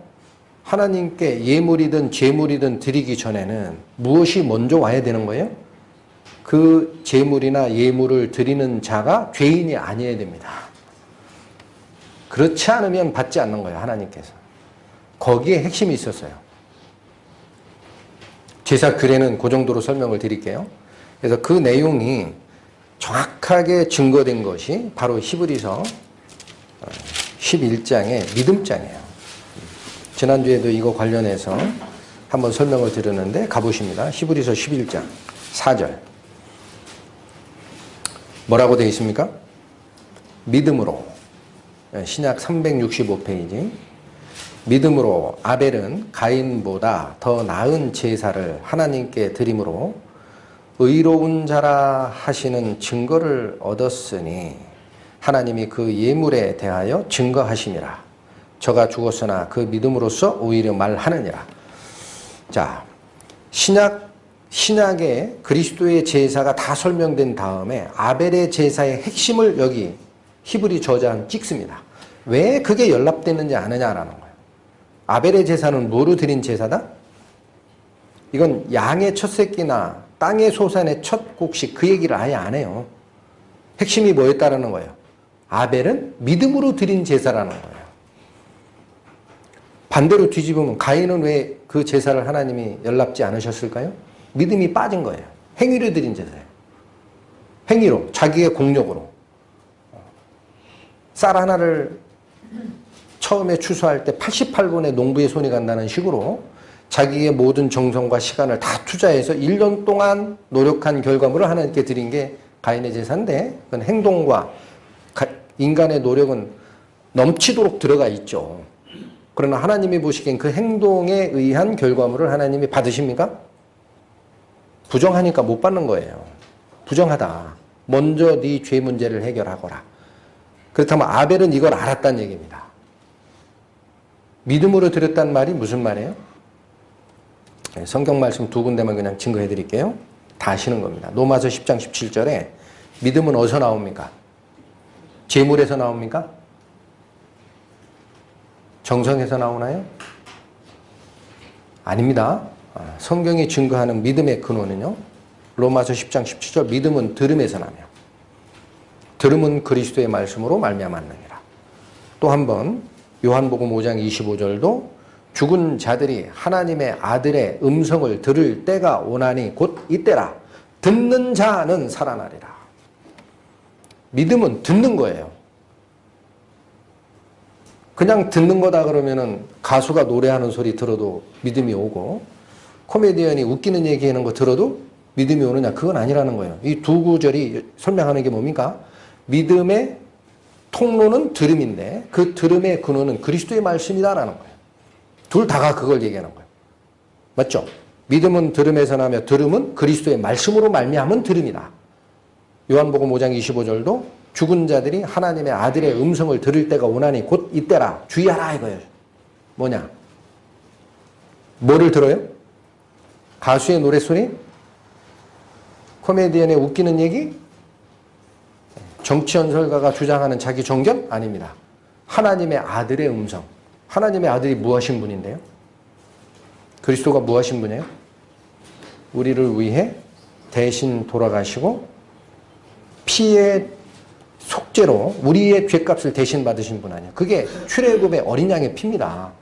하나님께 예물이든 제물이든 드리기 전에는 무엇이 먼저 와야 되는 거예요? 그 제물이나 예물을 드리는 자가 죄인이 아니어야 됩니다. 그렇지 않으면 받지 않는 거예요. 하나님께서. 거기에 핵심이 있었어요. 제사 규례는 그 정도로 설명을 드릴게요. 그래서 그 내용이 정확하게 증거된 것이 바로 히브리서 11장의 믿음장이에요. 지난주에도 이거 관련해서 한번 설명을 드렸는데 가보십니다. 히브리서 11장 4절. 뭐라고 되어 있습니까? 믿음으로. 신약 365페이지. 믿음으로 아벨은 가인보다 더 나은 제사를 하나님께 드림으로 의로운 자라 하시는 증거를 얻었으니 하나님이 그 예물에 대하여 증거하심이라. 저가 죽었으나 그 믿음으로써 오히려 말하느니라. 자, 신약의 그리스도의 제사가 다 설명된 다음에 아벨의 제사의 핵심을 여기 히브리 저자는 찍습니다. 왜 그게 연락됐는지 아느냐라는 거예요. 아벨의 제사는 뭐로 드린 제사다? 이건 양의 첫 새끼나 땅의 소산의 첫 곡식 그 얘기를 아예 안 해요. 핵심이 뭐였다라는 거예요. 아벨은 믿음으로 드린 제사라는 거예요. 반대로 뒤집으면 가인은 왜 그 제사를 하나님이 연락지 않으셨을까요? 믿음이 빠진 거예요. 행위로 드린 제사예요. 행위로, 자기의 공력으로. 쌀 하나를 처음에 추수할 때 88분의 농부의 손이 간다는 식으로 자기의 모든 정성과 시간을 다 투자해서 1년 동안 노력한 결과물을 하나님께 드린 게 가인의 제사인데, 그건 행동과 인간의 노력은 넘치도록 들어가 있죠. 그러나 하나님이 보시기엔 그 행동에 의한 결과물을 하나님이 받으십니까? 부정하니까 못 받는 거예요. 부정하다. 먼저 네 죄 문제를 해결하거라. 그렇다면 아벨은 이걸 알았다는 얘기입니다. 믿음으로 드렸다는 말이 무슨 말이에요? 성경 말씀 두 군데만 그냥 증거해 드릴게요. 다 아시는 겁니다. 로마서 10장 17절에 믿음은 어디서 나옵니까? 재물에서 나옵니까? 정성에서 나오나요? 아닙니다. 성경이 증거하는 믿음의 근원은요. 로마서 10장 17절 믿음은 들음에서 나며 들음은 그리스도의 말씀으로 말미암았느니라. 또 한 번 요한복음 5장 25절도 죽은 자들이 하나님의 아들의 음성을 들을 때가 오나니 곧 이때라. 듣는 자는 살아나리라. 믿음은 듣는 거예요. 그냥 듣는 거다 그러면은 가수가 노래하는 소리 들어도 믿음이 오고 코미디언이 웃기는 얘기하는 거 들어도 믿음이 오느냐? 그건 아니라는 거예요. 이 두 구절이 설명하는 게 뭡니까? 믿음의 통로는 들음인데 그 들음의 근원은 그리스도의 말씀이다라는 거예요. 둘 다가 그걸 얘기하는 거예요. 맞죠? 믿음은 들음에서 나며 들음은 그리스도의 말씀으로 말미암은 들음이다. 요한복음 5장 25절도 죽은 자들이 하나님의 아들의 음성을 들을 때가 오나니 곧 이때라. 주의하라 이거예요. 뭐냐? 뭐를 들어요? 가수의 노랫소리? 코미디언의 웃기는 얘기? 정치 연설가가 주장하는 자기 정견? 아닙니다. 하나님의 아들의 음성. 하나님의 아들이 무엇인 분인데요? 그리스도가 무엇인 분이에요? 우리를 위해 대신 돌아가시고 피의 속죄로 우리의 죄값을 대신 받으신 분 아니에요. 그게 출애굽의 어린 양의 피입니다.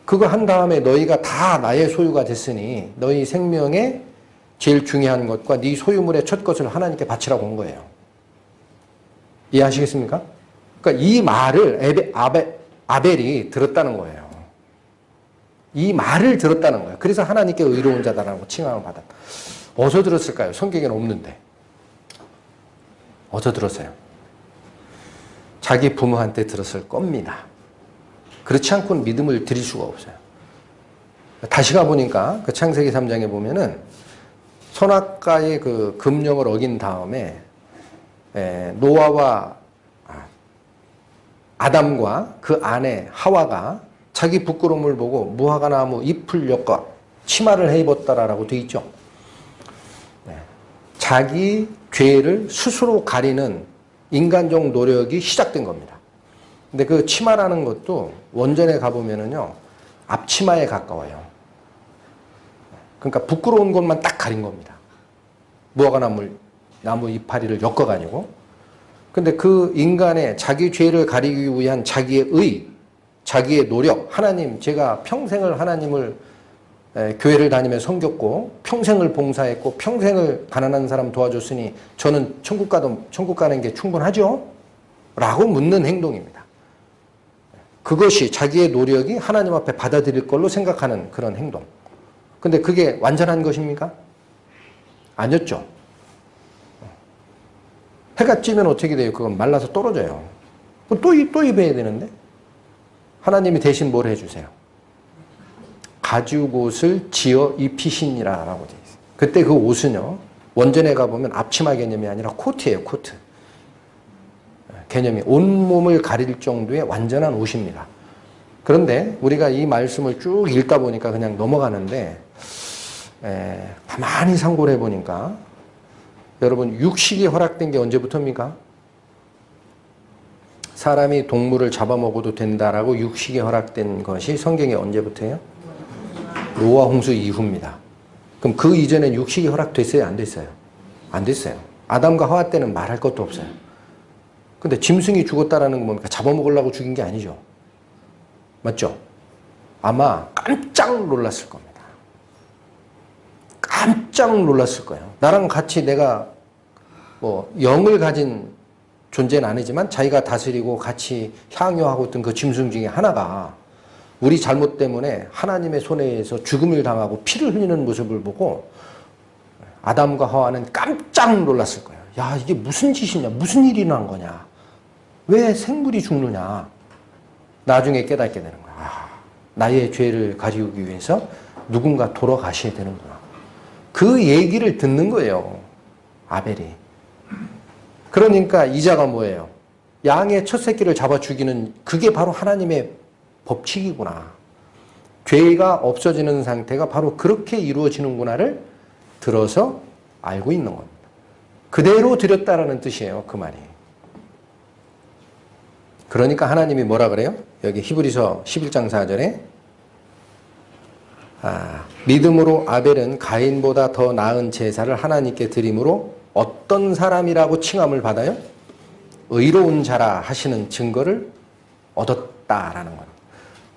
그거 한 다음에 너희가 다 나의 소유가 됐으니 너희 생명에 제일 중요한 것과 네 소유물의 첫 것을 하나님께 바치라고 온 거예요. 이해하시겠습니까? 그러니까 이 말을 아벨이 들었다는 거예요. 이 말을 들었다는 거예요. 그래서 하나님께 의로운 자다라고 칭함을 받았다. 어디서 들었을까요? 성경에는 없는데. 어디서 들었어요? 자기 부모한테 들었을 겁니다. 그렇지 않고는 믿음을 드릴 수가 없어요. 다시 가보니까 그 창세기 3장에 보면은 선악과의 그 금령을 어긴 다음에 노아와 아담과 그 아내 하와가 자기 부끄러움을 보고 무화과 나무 잎을 엮어 치마를 해 입었다라고 되어 있죠. 자기 죄를 스스로 가리는 인간적 노력이 시작된 겁니다. 근데 그 치마라는 것도 원전에 가보면은요, 앞치마에 가까워요. 그러니까 부끄러운 것만 딱 가린 겁니다. 무화과 나무 이파리를 엮어가지고. 근데 그 인간의 자기 죄를 가리기 위한 자기의 의, 자기의 노력, 하나님, 제가 평생을 하나님을 교회를 다니며 섬겼고 평생을 봉사했고 평생을 가난한 사람 도와줬으니 저는 천국 가는 게 충분하죠? 라고 묻는 행동입니다. 그것이 자기의 노력이 하나님 앞에 받아들일 걸로 생각하는 그런 행동. 근데 그게 완전한 것입니까? 아니었죠. 해가 찌면 어떻게 돼요? 그건 말라서 떨어져요. 또 입어야 되는데? 하나님이 대신 뭘 해주세요? 가죽옷을 지어 입히시니라 라고 되어 있어요. 그때 그 옷은요, 원전에 가보면 앞치마 개념이 아니라 코트예요, 코트. 개념이 온몸을 가릴 정도의 완전한 옷입니다. 그런데 우리가 이 말씀을 쭉 읽다 보니까 그냥 넘어가는데, 가만히 상고를 해보니까, 여러분, 육식이 허락된 게 언제부터입니까? 사람이 동물을 잡아먹어도 된다라고 육식이 허락된 것이 성경에 언제부터예요? 노아 홍수 이후입니다. 그럼 그 이전엔 육식이 허락됐어요? 안 됐어요? 안 됐어요. 아담과 하와 때는 말할 것도 없어요. 근데 짐승이 죽었다라는 건 뭡니까? 잡아먹으려고 죽인 게 아니죠. 맞죠? 아마 깜짝 놀랐을 겁니다. 깜짝 놀랐을 거예요. 나랑 같이 내가 뭐 영을 가진 존재는 아니지만 자기가 다스리고 같이 향유하고 있던 그 짐승 중에 하나가 우리 잘못 때문에 하나님의 손에 의해서 죽음을 당하고 피를 흘리는 모습을 보고 아담과 하와는 깜짝 놀랐을 거예요. 야, 이게 무슨 짓이냐? 무슨 일이 난 거냐? 왜 생물이 죽느냐? 나중에 깨닫게 되는 거야. 아, 나의 죄를 가리우기 위해서 누군가 돌아가셔야 되는구나. 그 얘기를 듣는 거예요. 아벨이. 그러니까 이자가 뭐예요? 양의 첫 새끼를 잡아 죽이는 그게 바로 하나님의 법칙이구나. 죄가 없어지는 상태가 바로 그렇게 이루어지는구나를 들어서 알고 있는 겁니다. 그대로 드렸다라는 뜻이에요. 그 말이. 그러니까 하나님이 뭐라 그래요? 여기 히브리서 11장 4절에 믿음으로 아벨은 가인보다 더 나은 제사를 하나님께 드림으로 어떤 사람이라고 칭함을 받아요? 의로운 자라 하시는 증거를 얻었다라는 거예요.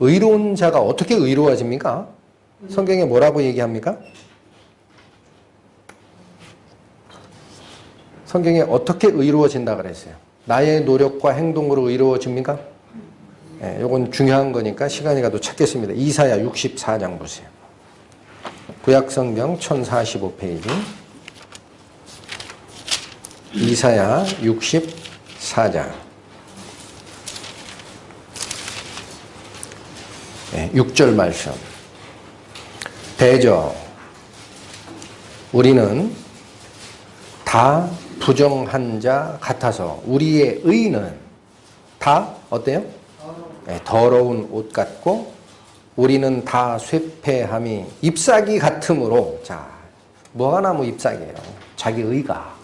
의로운 자가 어떻게 의로워집니까? 성경에 뭐라고 얘기합니까? 성경에 어떻게 의로워진다 그랬어요? 나의 노력과 행동으로 의로워집니까? 네, 이건 중요한 거니까 시간이 가도 찾겠습니다. 이사야 64장 보세요. 구약성경 1045페이지. 이사야 64장. 네, 6절 말씀. 대저 우리는 다 부정한 자 같아서 우리의 의는 다 어때요? 네, 더러운 옷 같고 우리는 다 쇠폐함이 잎사귀 같으므로. 자, 뭐가 나무 잎사귀예요? 자기 의가.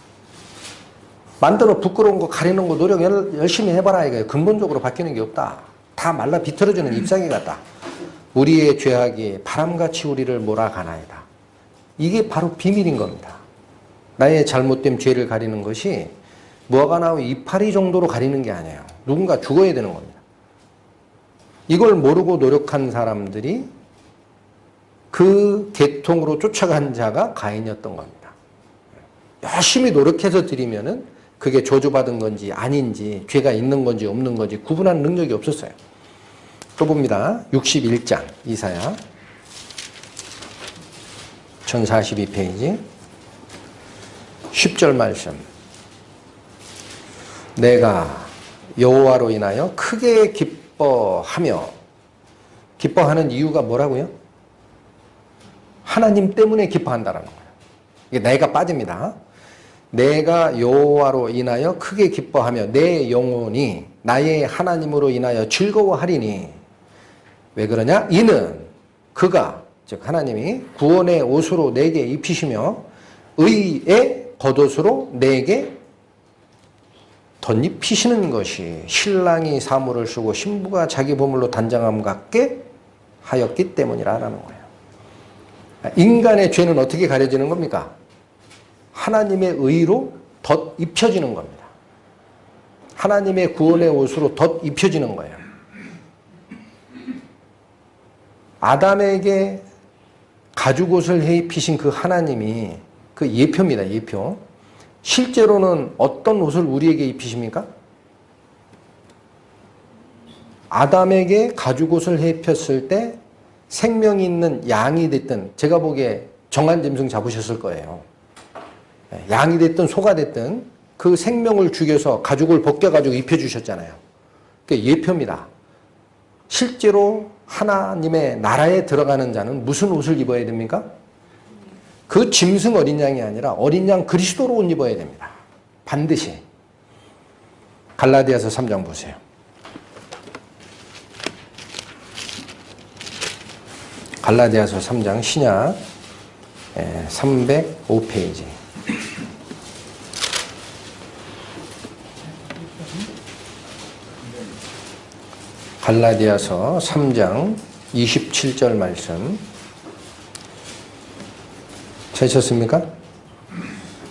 만들어 부끄러운 거 가리는 거 노력 열심히 해봐라 이거예요. 근본적으로 바뀌는 게 없다. 다 말라 비틀어지는 잎사귀 같다. 우리의 죄악이 바람같이 우리를 몰아가나이다. 이게 바로 비밀인 겁니다. 나의 잘못된 죄를 가리는 것이 무화과 나무 이파리 정도로 가리는 게 아니에요. 누군가 죽어야 되는 겁니다. 이걸 모르고 노력한 사람들이 그 계통으로 쫓아간 자가 가인이었던 겁니다. 열심히 노력해서 드리면은 그게 저주받은 건지 아닌지 죄가 있는 건지 없는 건지 구분하는 능력이 없었어요. 또 봅니다. 61장 이사야 1042페이지 10절 말씀. 내가 여호와로 인하여 크게 기뻐하며. 기뻐하는 이유가 뭐라고요? 하나님 때문에 기뻐한다는 거예요. 이게 내가 빠집니다. 내가 여호와로 인하여 크게 기뻐하며 내 영혼이 나의 하나님으로 인하여 즐거워하리니. 왜 그러냐? 이는 그가 즉 하나님이 구원의 옷으로 내게 입히시며 의의 겉옷으로 내게 덧입히시는 것이 신랑이 사물을 쓰고 신부가 자기 보물로 단장함 같게 하였기 때문이라는 거예요. 인간의 죄는 어떻게 가려지는 겁니까? 하나님의 의로 덧입혀지는 겁니다. 하나님의 구원의 옷으로 덧입혀지는 거예요. 아담에게 가죽옷을 해 입히신 그 하나님이 그 예표입니다. 예표. 실제로는 어떤 옷을 우리에게 입히십니까? 아담에게 가죽옷을 해 입혔을 때 생명이 있는 양이 됐든 제가 보기에 정한 짐승 잡으셨을 거예요. 양이 됐든 소가 됐든 그 생명을 죽여서 가죽을 벗겨가지고 입혀주셨잖아요. 그게 예표입니다. 실제로 하나님의 나라에 들어가는 자는 무슨 옷을 입어야 됩니까? 그 짐승 어린 양이 아니라 어린 양 그리스도로 옷 입어야 됩니다. 반드시. 갈라디아서 3장 보세요. 갈라디아서 3장 신약 305페이지. 갈라디아서 3장 27절 말씀 찾으셨습니까?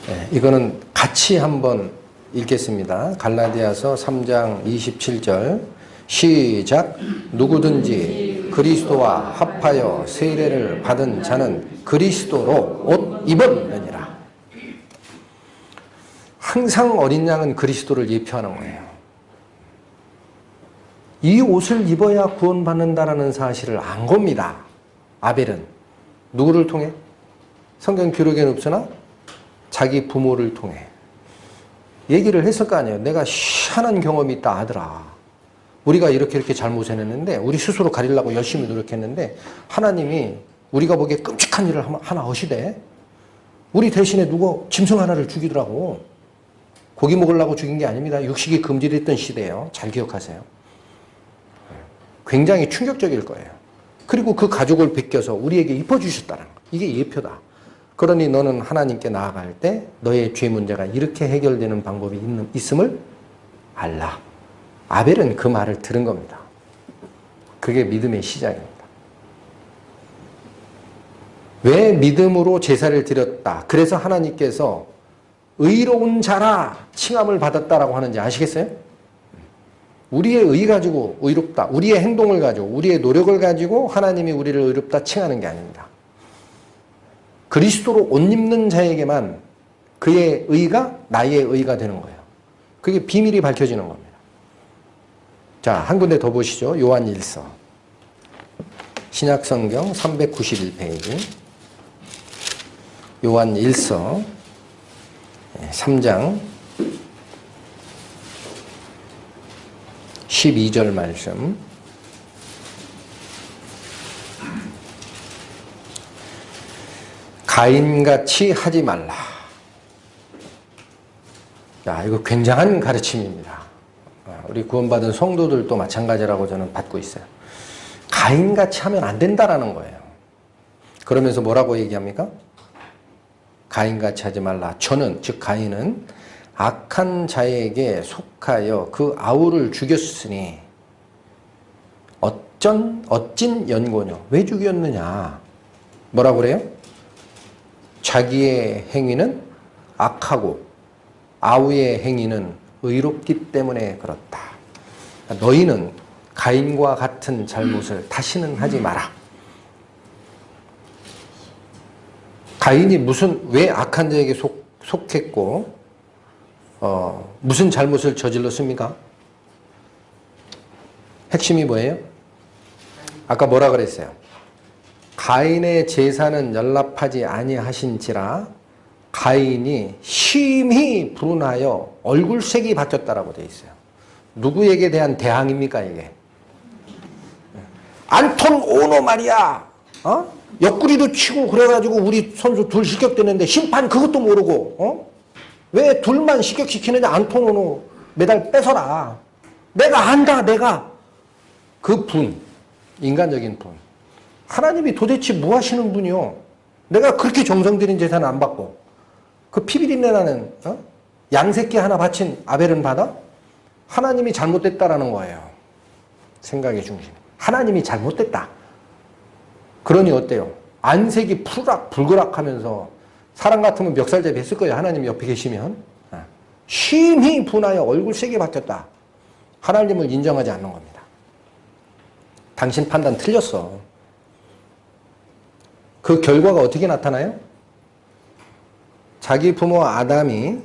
네, 이거는 같이 한번 읽겠습니다. 갈라디아서 3장 27절 시작. 누구든지 그리스도와 합하여 세례를 받은 자는 그리스도로 옷 입었느니라. 항상 어린 양은 그리스도를 예표하는 거예요. 이 옷을 입어야 구원받는다라는 사실을 안 겁니다. 아벨은 누구를 통해? 성경 기록에는 없으나 자기 부모를 통해 얘기를 했을 거 아니에요. 내가 희한한 경험이 있다 아들아. 우리가 이렇게 잘못을 했는데 우리 스스로 가리려고 열심히 노력했는데 하나님이 우리가 보기에 끔찍한 일을 하나 하시되 우리 대신에 누구 짐승 하나를 죽이더라고. 고기 먹으려고 죽인 게 아닙니다. 육식이 금지됐던 시대예요. 잘 기억하세요. 굉장히 충격적일 거예요. 그리고 그 가족을 베껴서 우리에게 입혀주셨다는 거. 이게 예표다. 그러니 너는 하나님께 나아갈 때 너의 죄 문제가 이렇게 해결되는 방법이 있음을 알라. 아벨은 그 말을 들은 겁니다. 그게 믿음의 시작입니다. 왜 믿음으로 제사를 드렸다. 그래서 하나님께서 의로운 자라 칭함을 받았다라고 하는지 아시겠어요? 우리의 의 가지고 의롭다. 우리의 행동을 가지고 우리의 노력을 가지고 하나님이 우리를 의롭다 칭하는 게 아닙니다. 그리스도로 옷 입는 자에게만 그의 의가 나의 의가 되는 거예요. 그게 비밀이 밝혀지는 겁니다. 자, 한 군데 더 보시죠. 요한 1서. 신약성경 391페이지. 요한 1서 3장 12절 말씀. 가인같이 하지 말라. 야, 이거 굉장한 가르침입니다. 우리 구원받은 성도들도 마찬가지라고 저는 받고 있어요. 가인같이 하면 안 된다라는 거예요. 그러면서 뭐라고 얘기합니까? 가인같이 하지 말라. 저는, 즉 가인은 악한 자에게 속하여 그 아우를 죽였으니 어찐 연고뇨. 왜 죽였느냐? 뭐라고 그래요? 자기의 행위는 악하고 아우의 행위는 의롭기 때문에 그렇다. 너희는 가인과 같은 잘못을 다시는 하지 마라. 가인이 왜 악한 자에게 속했고 무슨 잘못을 저질렀습니까? 핵심이 뭐예요? 아까 뭐라 그랬어요? 가인의 제사는 연락하지 아니하신지라 가인이 심히 불운하여 얼굴색이 바뀌었다라고 되어 있어요. 누구에게 대한 대항입니까 이게? 안톤 오노 말이야. 옆구리도 치고 그래가지고 우리 선수 둘 실격됐는데 심판 그것도 모르고 왜 둘만 실격시키느냐. 안톤 오노 메달 뺏어라. 내가 안다. 내가. 그 분. 인간적인 분. 하나님이 도대체 뭐 하시는 분이요? 내가 그렇게 정성 들인 제사는 안 받고 그 피비린내 나는 양새끼 하나 바친 아벨은 받아? 하나님이 잘못됐다라는 거예요. 생각의 중심. 하나님이 잘못됐다. 그러니 어때요? 안색이 푸락 불그락 하면서 사람 같으면 멱살잡이 했을 거예요. 하나님 옆에 계시면. 심히 분하여 얼굴색이 바뀌었다. 하나님을 인정하지 않는 겁니다. 당신 판단 틀렸어. 그 결과가 어떻게 나타나요? 자기 부모 아담이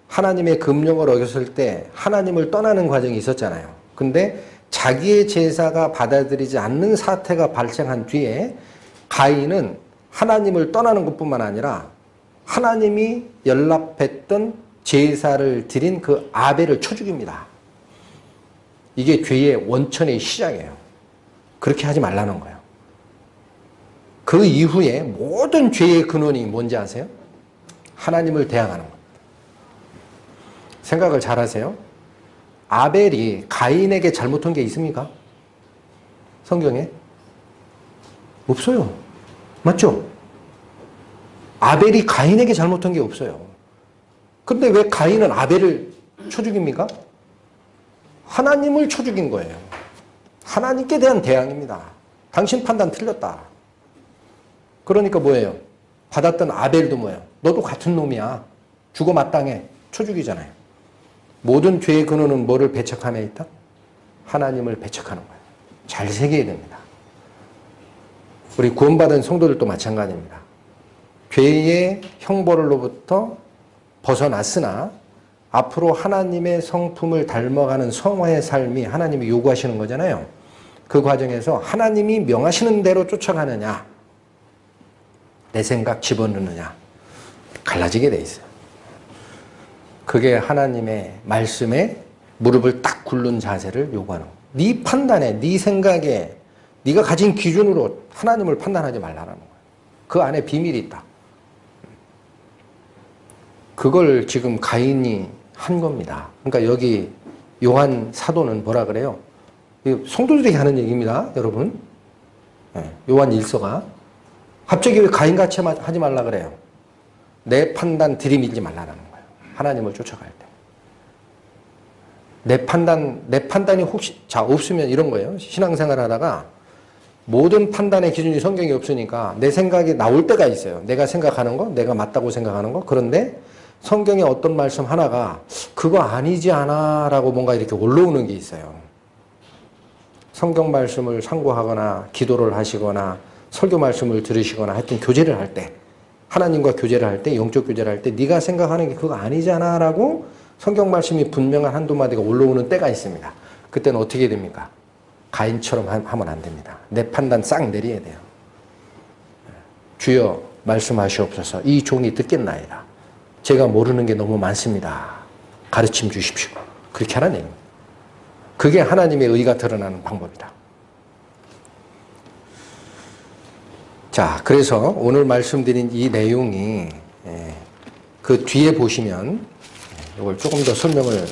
하나님의 금령을 어겼을 때 하나님을 떠나는 과정이 있었잖아요. 근데 자기의 제사가 받아들이지 않는 사태가 발생한 뒤에 가인은 하나님을 떠나는 것뿐만 아니라 하나님이 연락했던 제사를 드린 그 아벨을 쳐 죽입니다. 이게 죄의 원천의 시작이에요. 그렇게 하지 말라는 거예요. 그 이후에 모든 죄의 근원이 뭔지 아세요? 하나님을 대항하는 겁니다. 생각을 잘 하세요. 아벨이 가인에게 잘못한 게 있습니까? 성경에? 없어요. 맞죠? 아벨이 가인에게 잘못한 게 없어요. 근데 왜 가인은 아벨을 쳐 죽입니까? 하나님을 쳐 죽인 거예요. 하나님께 대한 대항입니다. 당신 판단 틀렸다. 그러니까 뭐예요? 받았던 아벨도 뭐예요? 너도 같은 놈이야. 죽어 마땅해. 초죽이잖아요. 모든 죄의 근원은 뭐를 배척함에 있다? 하나님을 배척하는 거예요. 잘 새겨야 됩니다. 우리 구원받은 성도들도 마찬가지입니다. 죄의 형벌로부터 벗어났으나 앞으로 하나님의 성품을 닮아가는 성화의 삶이 하나님이 요구하시는 거잖아요. 그 과정에서 하나님이 명하시는 대로 쫓아가느냐, 내 생각 집어넣느냐, 갈라지게 돼 있어요. 그게 하나님의 말씀에 무릎을 딱 꿇는 자세를 요구하는 거예요. 네 판단에, 네 생각에, 네가 가진 기준으로 하나님을 판단하지 말라는 거예요. 그 안에 비밀이 있다. 그걸 지금 가인이 한 겁니다. 그러니까 여기 요한 사도는 뭐라 그래요? 성도들에게 하는 얘기입니다, 여러분. 요한 1서가. 갑자기 왜 가인같이 하지 말라 그래요? 내 판단 들이밀지 말라는 거예요. 하나님을 쫓아갈 때. 내 판단이 혹시, 없으면 이런 거예요. 신앙생활 하다가 모든 판단의 기준이 성경이 없으니까 내 생각이 나올 때가 있어요. 내가 생각하는 거, 내가 맞다고 생각하는 거. 그런데 성경의 어떤 말씀 하나가 그거 아니지 않아 라고 뭔가 이렇게 올라오는 게 있어요. 성경 말씀을 상고하거나 기도를 하시거나 설교 말씀을 들으시거나 하여튼 교제를 할 때, 하나님과 교제를 할 때, 영적 교제를 할 때 네가 생각하는 게 그거 아니잖아 라고 성경 말씀이 분명한 한두 마디가 올라오는 때가 있습니다. 그때는 어떻게 됩니까? 가인처럼 하면 안 됩니다. 내 판단 싹 내려야 돼요. 주여 말씀하시옵소서. 이 종이 듣겠나이다. 제가 모르는 게 너무 많습니다. 가르침 주십시오. 그렇게 하라는 얘기입니다. 그게 하나님의 의가 드러나는 방법이다. 자, 그래서 오늘 말씀드린 이 내용이 그 뒤에 보시면 이걸 조금 더 설명을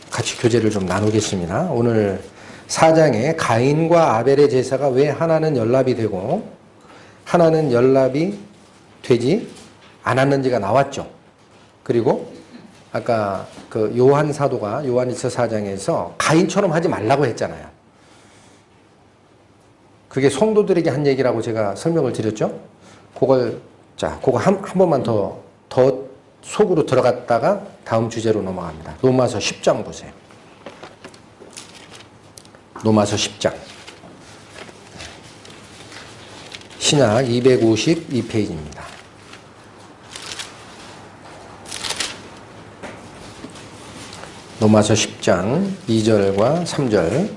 같이 교제를 좀 나누겠습니다. 오늘 4장에 가인과 아벨의 제사가 왜 하나는 연합이 되고 하나는 연합이 되지 않았는지가 나왔죠. 그리고 아까 그 요한 사도가 요한일서 4장에서 가인처럼 하지 말라고 했잖아요. 그게 성도들에게 한 얘기라고 제가 설명을 드렸죠. 그거 한 번만 더 속으로 들어갔다가 다음 주제로 넘어갑니다. 로마서 10장 보세요. 로마서 10장. 신약 252페이지입니다. 로마서 10장 2절과 3절.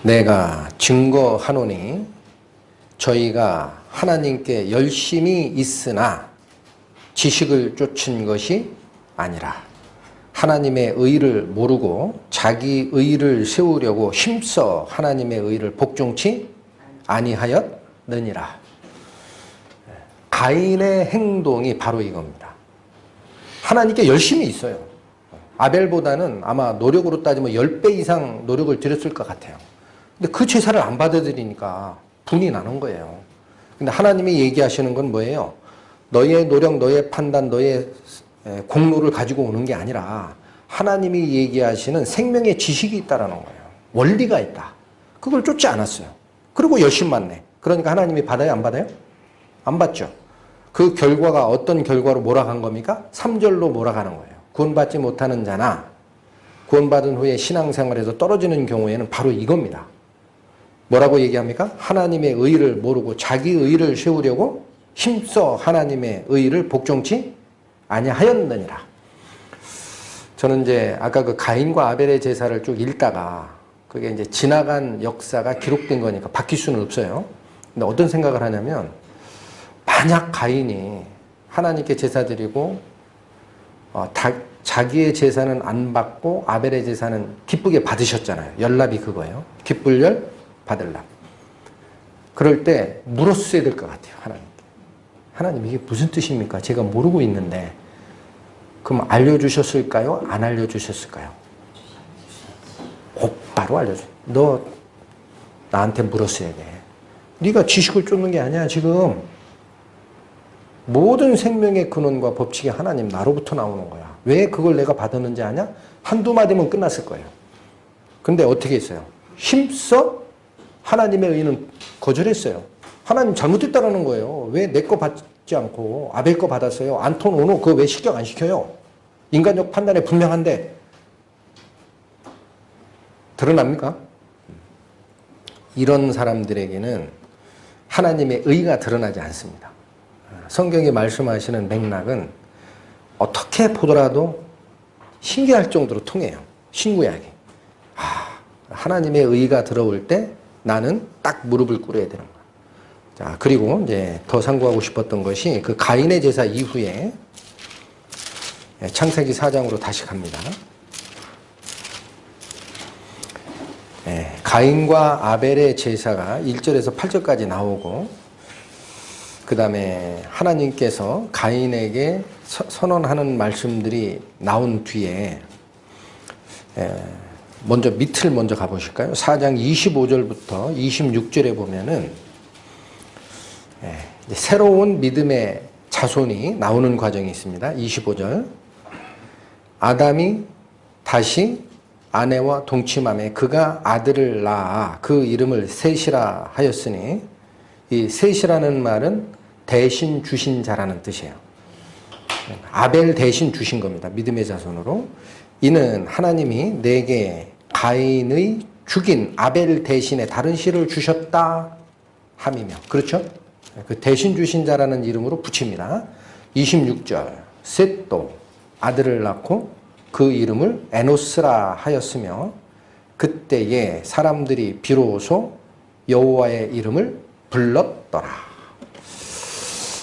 내가 증거하노니 저희가 하나님께 열심히 있으나 지식을 쫓은 것이 아니라 하나님의 의를 모르고 자기 의를 세우려고 힘써 하나님의 의를 복종치 아니하였느니라. 가인의 행동이 바로 이겁니다. 하나님께 열심히 있어요. 아벨보다는 아마 노력으로 따지면 10배 이상 노력을 들였을 것 같아요. 근데 그 제사를 안 받아들이니까 분이 나는 거예요. 근데 하나님이 얘기하시는 건 뭐예요? 너의 노력, 너의 판단, 너의 공로를 가지고 오는 게 아니라 하나님이 얘기하시는 생명의 지식이 있다라는 거예요. 원리가 있다. 그걸 쫓지 않았어요. 그리고 열심만 내. 그러니까 하나님이 받아요? 안 받아요? 안 받죠. 그 결과가 어떤 결과로 몰아간 겁니까? 3절로 몰아가는 거예요. 구원받지 못하는 자나 구원받은 후에 신앙생활에서 떨어지는 경우에는 바로 이겁니다. 뭐라고 얘기합니까? 하나님의 의를 모르고 자기 의를 세우려고 힘써 하나님의 의를 복종치 아니하였느니라. 저는 이제 아까 그 가인과 아벨의 제사를 쭉 읽다가 그게 이제 지나간 역사가 기록된 거니까 바뀔 수는 없어요. 근데 어떤 생각을 하냐면 만약 가인이 하나님께 제사 드리고 자기의 제사는 안 받고 아벨의 제사는 기쁘게 받으셨잖아요. 연합이 그거예요. 기쁠 열 받을 납. 그럴 때 물었어야 될 것 같아요. 하나님께. 하나님 이게 무슨 뜻입니까? 제가 모르고 있는데 그럼 알려주셨을까요? 안 알려주셨을까요? 곧바로 알려줘. 너 나한테 물었어야 돼. 네가 지식을 쫓는 게 아니야 지금. 모든 생명의 근원과 법칙이 하나님 나로부터 나오는 거야. 왜 그걸 내가 받았는지 아냐? 한두 마디면 끝났을 거예요. 근데 어떻게 했어요? 힘써 하나님의 의는 거절했어요. 하나님 잘못했다라는 거예요. 왜 내 거 받지 않고 아벨 거 받았어요? 안톤 오노 그거 왜 식적 안 시켜요? 인간적 판단에 분명한데 드러납니까? 이런 사람들에게는 하나님의 의가 드러나지 않습니다. 성경이 말씀하시는 맥락은 어떻게 보더라도 신기할 정도로 통해요. 신구약이. 하나님의 의가 들어올 때 나는 딱 무릎을 꿇어야 되는 거야. 자, 그리고 이제 더 상고하고 싶었던 것이 그 가인의 제사 이후에 창세기 4장으로 다시 갑니다. 가인과 아벨의 제사가 1절에서 8절까지 나오고 그 다음에 하나님께서 가인에게 선언하는 말씀들이 나온 뒤에 먼저 밑을 먼저 가보실까요? 4장 25절부터 26절에 보면은 새로운 믿음의 자손이 나오는 과정이 있습니다. 25절 아담이 다시 아내와 동침하매 그가 아들을 낳아 그 이름을 셋이라 하였으니 이 셋이라는 말은 대신 주신 자라는 뜻이에요. 아벨 대신 주신 겁니다. 믿음의 자손으로. 이는 하나님이 내게 가인의 죽인 아벨 대신에 다른 씨를 주셨다 함이며 그렇죠? 그 대신 주신 자라는 이름으로 붙입니다. 26절 셋도 아들을 낳고 그 이름을 에노스라 하였으며 그때에 사람들이 비로소 여호와의 이름을 불렀더라.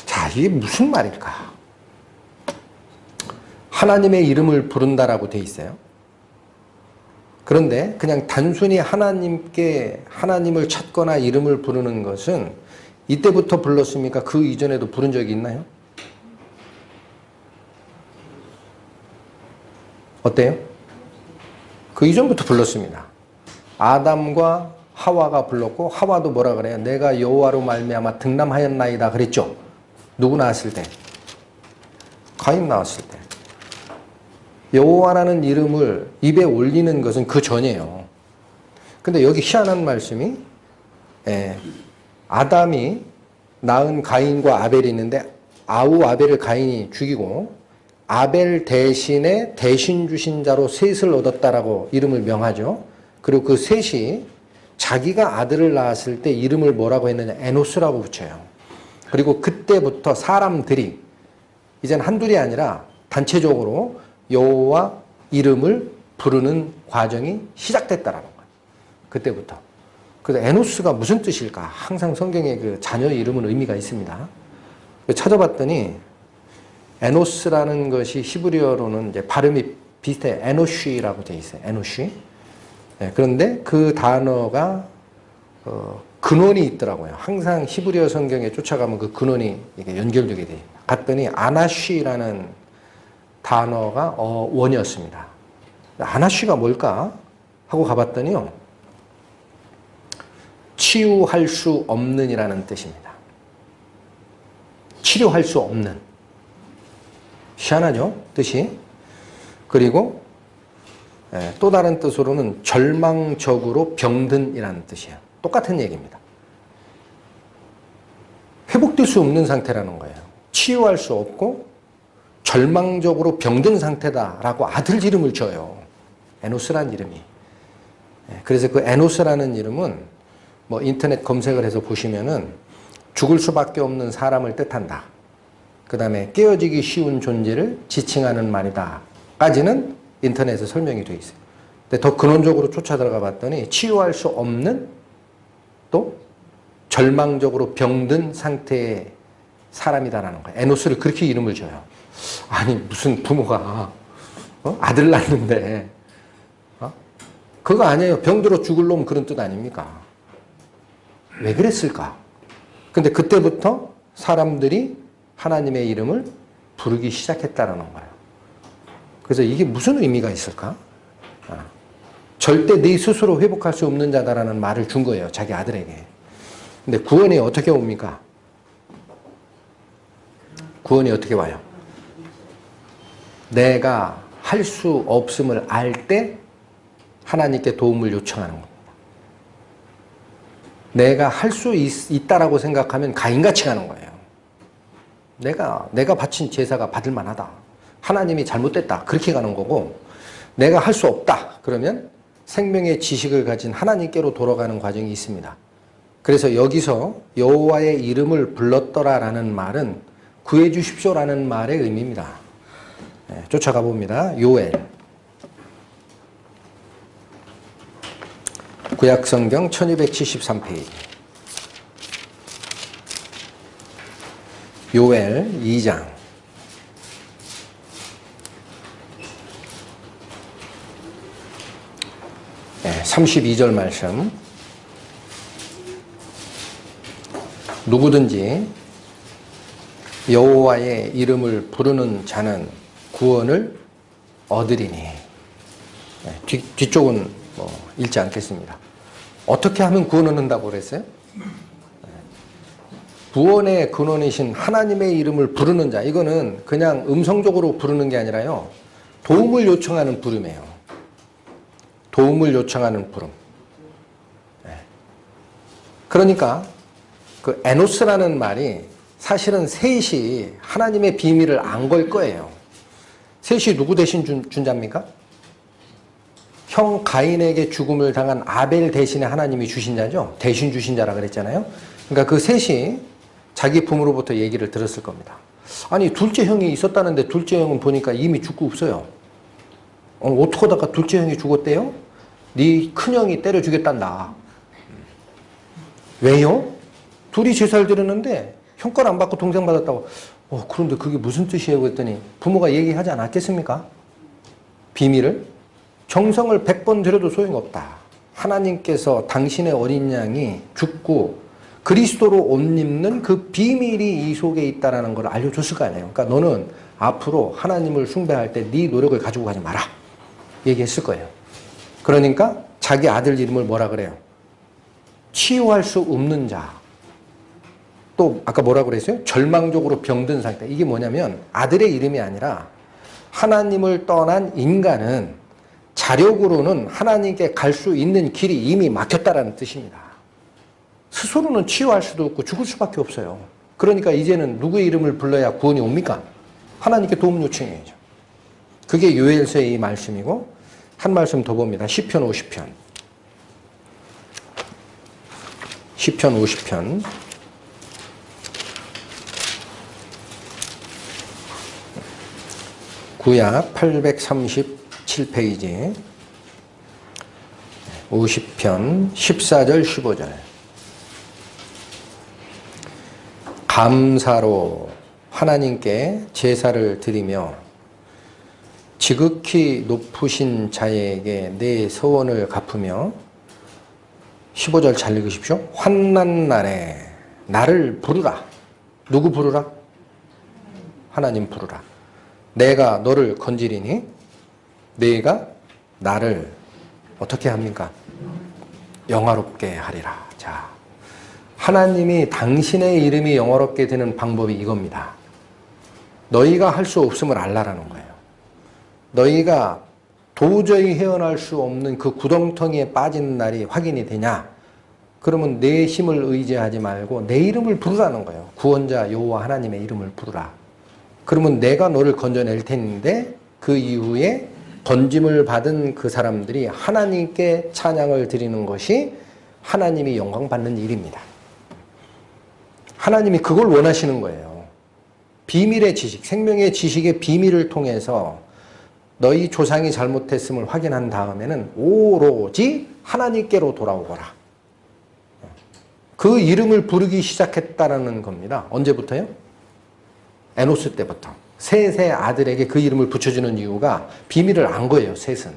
자, 이게 무슨 말일까? 하나님의 이름을 부른다라고 돼 있어요. 그런데 그냥 단순히 하나님을 찾거나 이름을 부르는 것은 이때부터 불렀습니까? 그 이전에도 부른 적이 있나요? 어때요? 그 이전부터 불렀습니다. 아담과 하와가 불렀고 하와도 뭐라 그래요? 내가 여호와로 말미암아 등남하였나이다 그랬죠? 누구 나왔을 때? 가인 나왔을 때. 여호와라는 이름을 입에 올리는 것은 그 전이에요. 근데 여기 희한한 말씀이 아담이 낳은 가인과 아벨이 있는데 아벨을 가인이 죽이고 아벨 대신에 대신 주신 자로 셋을 얻었다라고 이름을 명하죠. 그리고 그 셋이 자기가 아들을 낳았을 때 이름을 뭐라고 했느냐? 에노스라고 붙여요. 그리고 그때부터 사람들이 이젠 한둘이 아니라 단체적으로 여호와 이름을 부르는 과정이 시작됐다라는 거예요. 그때부터. 그래서 에노스가 무슨 뜻일까? 항상 성경에 그 자녀의 이름은 의미가 있습니다. 찾아봤더니 에노스라는 것이 히브리어로는 이제 발음이 비슷해. 에노쉬라고 되어 있어요. 에노쉬. 그런데 그 단어가 근원이 있더라고요. 항상 히브리어 성경에 쫓아가면 그 근원이 이게 연결되게 돼요. 갔더니 아나쉬라는 단어가 원이었습니다. 아나쉬가 뭘까? 하고 가봤더니요. 치유할 수 없는 이라는 뜻입니다. 치료할 수 없는. 희한하죠? 뜻이. 그리고 또 다른 뜻으로는 절망적으로 병든 이라는 뜻이에요. 똑같은 얘기입니다. 회복될 수 없는 상태라는 거예요. 치유할 수 없고 절망적으로 병든 상태다라고 아들 이름을 줘요. 에노스라는 이름이. 그래서 그 에노스라는 이름은 뭐 인터넷 검색을 해서 보시면은 죽을 수밖에 없는 사람을 뜻한다. 그 다음에 깨어지기 쉬운 존재를 지칭하는 말이다. 까지는 인터넷에 설명이 되어 있어요. 근데 더 근원적으로 쫓아 들어가 봤더니 치유할 수 없는 또 절망적으로 병든 상태의 사람이다라는 거예요. 에노스를 그렇게 이름을 줘요. 아니 무슨 부모가 아들 낳는데 그거 아니에요. 병들어 죽을 놈 그런 뜻 아닙니까? 왜 그랬을까? 근데 그때부터 사람들이 하나님의 이름을 부르기 시작했다라는 거예요. 그래서 이게 무슨 의미가 있을까? 절대 네 스스로 회복할 수 없는 자다라는 말을 준 거예요. 자기 아들에게. 근데 구원이 어떻게 옵니까? 구원이 어떻게 와요? 내가 할 수 없음을 알 때 하나님께 도움을 요청하는 겁니다. 내가 할 수 있다라고 생각하면 가인같이 가는 거예요. 내가 바친 제사가 받을 만하다. 하나님이 잘못됐다. 그렇게 가는 거고, 내가 할 수 없다. 그러면 생명의 지식을 가진 하나님께로 돌아가는 과정이 있습니다. 그래서 여기서 여호와의 이름을 불렀더라라는 말은 구해 주십시오라는 말의 의미입니다. 네, 쫓아가 봅니다. 요엘. 구약성경 1273페이지. 요엘 2장. 네, 32절 말씀. 누구든지 여호와의 이름을 부르는 자는 구원을 얻으리니. 네, 뒤쪽은 읽지 않겠습니다. 어떻게 하면 구원을 얻는다고 그랬어요? 구원의 근원이신 하나님의 이름을 부르는 자, 이거는 그냥 음성적으로 부르는 게 아니라요, 도움을 요청하는 부름이에요. 도움을 요청하는 부름. 그러니까 그 에노스라는 말이 사실은 셋이 하나님의 비밀을 안 걸 거예요. 셋이 누구 대신 준 자입니까? 형 가인에게 죽음을 당한 아벨 대신에 하나님이 주신 자죠. 대신 주신 자라 그랬잖아요. 그러니까 그 셋이 자기 품으로부터 얘기를 들었을 겁니다. 아니, 둘째 형이 있었다는데 둘째 형은 보니까 이미 죽고 없어요. 어떻게 하다가 둘째 형이 죽었대요? 네 큰형이 때려 죽였단다. 왜요? 둘이 제사를 드렸는데 형 걸 안 받고 동생 받았다고. 그런데 그게 무슨 뜻이에요? 그랬더니 부모가 얘기하지 않았겠습니까? 비밀을. 정성을 100번 들여도 소용없다. 하나님께서 당신의 어린 양이 죽고 그리스도로 옷 입는 그 비밀이 이 속에 있다는 걸 알려줬을 거 아니에요. 그러니까 너는 앞으로 하나님을 숭배할 때 네 노력을 가지고 가지 마라. 얘기했을 거예요. 그러니까 자기 아들 이름을 뭐라 그래요? 치유할 수 없는 자. 또 아까 뭐라 그랬어요? 절망적으로 병든 상태. 이게 뭐냐면 아들의 이름이 아니라 하나님을 떠난 인간은 자력으로는 하나님께 갈 수 있는 길이 이미 막혔다라는 뜻입니다. 스스로는 치유할 수도 없고 죽을 수밖에 없어요. 그러니까 이제는 누구의 이름을 불러야 구원이 옵니까? 하나님께 도움 요청해야죠. 그게 요엘서의 이 말씀이고, 한 말씀 더 봅니다. 시편 50편. 시편 50편. 구약 837페이지. 50편 14절 15절. 감사로 하나님께 제사를 드리며 지극히 높으신 자에게 내 서원을 갚으며, 15절 잘 읽으십시오. 환난 날에 나를 부르라. 누구 부르라? 하나님 부르라. 내가 너를 건지리니 내가 나를 어떻게 합니까? 영화롭게 하리라. 자, 하나님이 당신의 이름이 영화롭게 되는 방법이 이겁니다. 너희가 할 수 없음을 알라라는 거예요. 너희가 도저히 헤어날 수 없는 그 구덩텅이에 빠진 날이 확인이 되냐? 그러면 내 힘을 의지하지 말고 내 이름을 부르라는 거예요. 구원자 여호와 하나님의 이름을 부르라. 그러면 내가 너를 건져낼 텐데, 그 이후에 건짐을 받은 그 사람들이 하나님께 찬양을 드리는 것이 하나님이 영광 받는 일입니다. 하나님이 그걸 원하시는 거예요. 비밀의 지식, 생명의 지식의 비밀을 통해서 너희 조상이 잘못했음을 확인한 다음에는 오로지 하나님께로 돌아오거라. 그 이름을 부르기 시작했다라는 겁니다. 언제부터요? 에노스 때부터. 셋의 아들에게 그 이름을 붙여주는 이유가 비밀을 안 거예요, 셋은.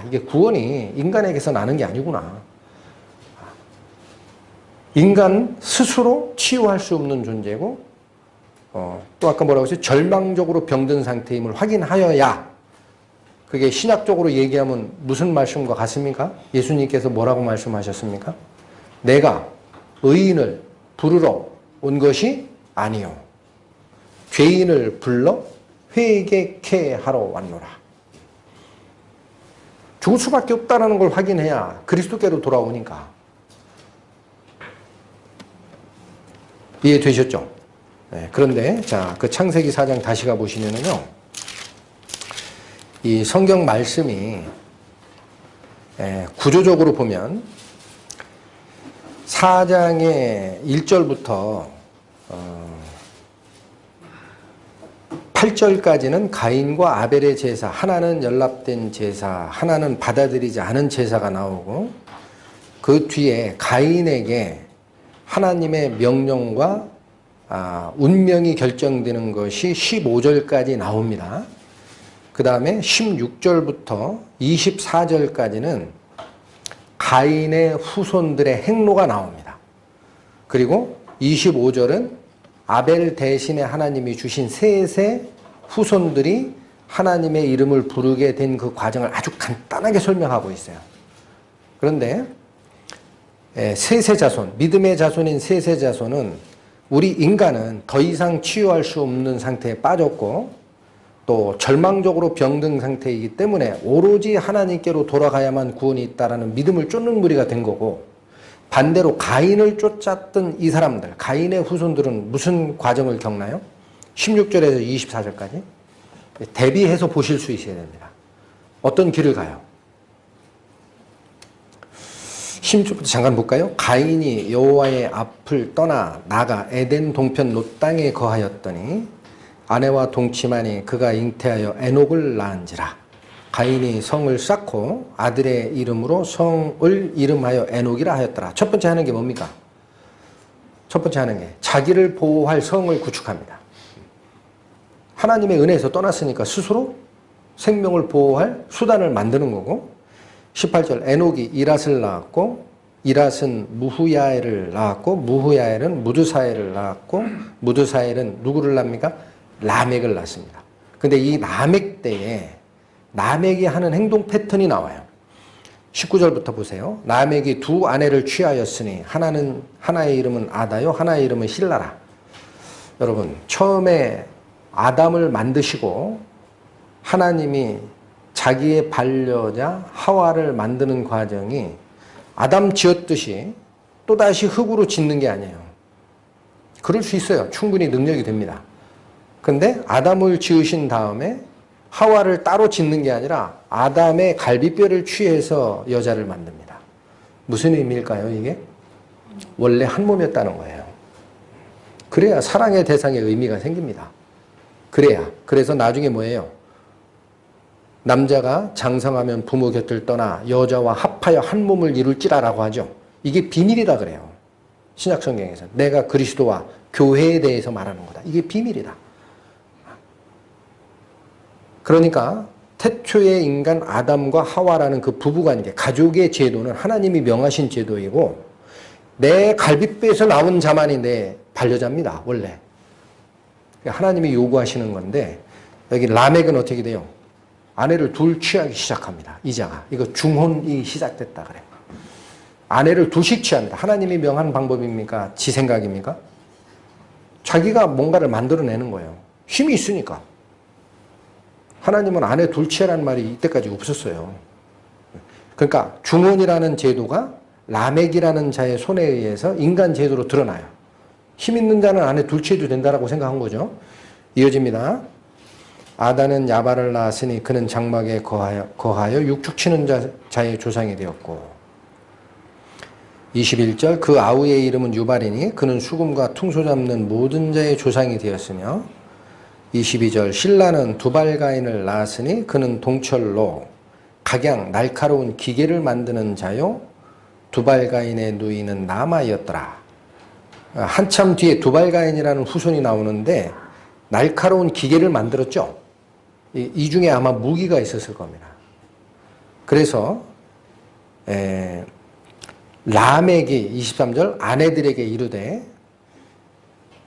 이게 구원이 인간에게서 나는 게 아니구나. 인간 스스로 치유할 수 없는 존재고, 또 아까 뭐라고 했어요? 절망적으로 병든 상태임을 확인하여야. 그게 신학적으로 얘기하면 무슨 말씀과 같습니까? 예수님께서 뭐라고 말씀하셨습니까? 내가 의인을 부르러 온 것이 아니요, 죄인을 불러 회개케 하러 왔노라. 죽을 수밖에 없다는 걸 확인해야 그리스도께로 돌아오니까. 이해되셨죠? 네, 그런데 자, 그 창세기 4장 다시 가보시면은요, 이 성경 말씀이 구조적으로 보면 4장의 1절부터 8절까지는 가인과 아벨의 제사, 하나는 연합된 제사, 하나는 받아들이지 않은 제사가 나오고, 그 뒤에 가인에게 하나님의 명령과 운명이 결정되는 것이 15절까지 나옵니다. 그 다음에 16절부터 24절까지는 가인의 후손들의 행로가 나옵니다. 그리고 25절은 아벨 대신에 하나님이 주신 셋의 후손들이 하나님의 이름을 부르게 된 그 과정을 아주 간단하게 설명하고 있어요. 그런데 셋의 자손, 믿음의 자손인 셋의 자손은 우리 인간은 더 이상 치유할 수 없는 상태에 빠졌고 또 절망적으로 병든 상태이기 때문에 오로지 하나님께로 돌아가야만 구원이 있다라는 믿음을 쫓는 무리가 된 거고, 반대로 가인을 쫓았던 이 사람들, 가인의 후손들은 무슨 과정을 겪나요? 16절에서 24절까지 대비해서 보실 수 있어야 됩니다. 어떤 길을 가요? 16절부터 잠깐 볼까요? 가인이 여호와의 앞을 떠나 나가 에덴 동편 롯 땅에 거하였더니 아내와 동침하니 그가 잉태하여 에녹을 낳은지라. 가인이 성을 쌓고 아들의 이름으로 성을 이름하여 에녹이라 하였더라. 첫 번째 하는 게 뭡니까? 첫 번째 하는 게 자기를 보호할 성을 구축합니다. 하나님의 은혜에서 떠났으니까 스스로 생명을 보호할 수단을 만드는 거고, 18절 에녹이 이랏을 낳았고 이랏은 무후야엘을 낳았고 무후야엘은 무드사엘을 낳았고 무드사엘은 누구를 낳습니까? 라멕을 낳습니다. 근데 이 라멕 때에 라멕이 하는 행동 패턴이 나와요. 19절부터 보세요. 라멕이 두 아내를 취하였으니 하나의 이름은 아다요 하나의 이름은 실라라. 여러분, 처음에 아담을 만드시고 하나님이 자기의 반려자 하와를 만드는 과정이 아담 지었듯이 또다시 흙으로 짓는 게 아니에요. 그럴 수 있어요. 충분히 능력이 됩니다. 근데 아담을 지으신 다음에 하와를 따로 짓는 게 아니라 아담의 갈비뼈를 취해서 여자를 만듭니다. 무슨 의미일까요, 이게? 원래 한 몸이었다는 거예요. 그래야 사랑의 대상의 의미가 생깁니다. 그래서 나중에 뭐예요? 남자가 장성하면 부모 곁을 떠나 여자와 합하여 한 몸을 이룰지라라고 하죠. 이게 비밀이다 그래요. 신약 성경에서. 내가 그리스도와 교회에 대해서 말하는 거다. 이게 비밀이다. 그러니까 태초의 인간 아담과 하와라는 그 부부관계, 가족의 제도는 하나님이 명하신 제도이고 내 갈비뼈에서 나온 자만이 내 반려자입니다. 원래. 하나님이 요구하시는 건데 여기 라멕은 어떻게 돼요? 아내를 둘 취하기 시작합니다. 이자가. 이거 중혼이 시작됐다 그래. 아내를 둘씩 취합니다. 하나님이 명한 방법입니까? 지 생각입니까? 자기가 뭔가를 만들어내는 거예요. 힘이 있으니까. 하나님은 아내 둘 취하라는 말이 이때까지 없었어요. 그러니까 중혼이라는 제도가 라멕이라는 자의 손에 의해서 인간 제도로 드러나요. 힘 있는 자는 아내 둘 취해도 된다라고 생각한 거죠. 이어집니다. 아다는 야발을 낳았으니 그는 장막에 거하여 육축치는 자의 조상이 되었고, 21절 그 아우의 이름은 유발이니 그는 수금과 퉁소 잡는 모든 자의 조상이 되었으며, 22절 신라는 두발가인을 낳았으니 그는 동철로 각양 날카로운 기계를 만드는 자요 두발가인의 누이는 나마이었더라. 한참 뒤에 두발가인이라는 후손이 나오는데 날카로운 기계를 만들었죠. 이 중에 아마 무기가 있었을 겁니다. 그래서 라멕이 23절 아내들에게 이르되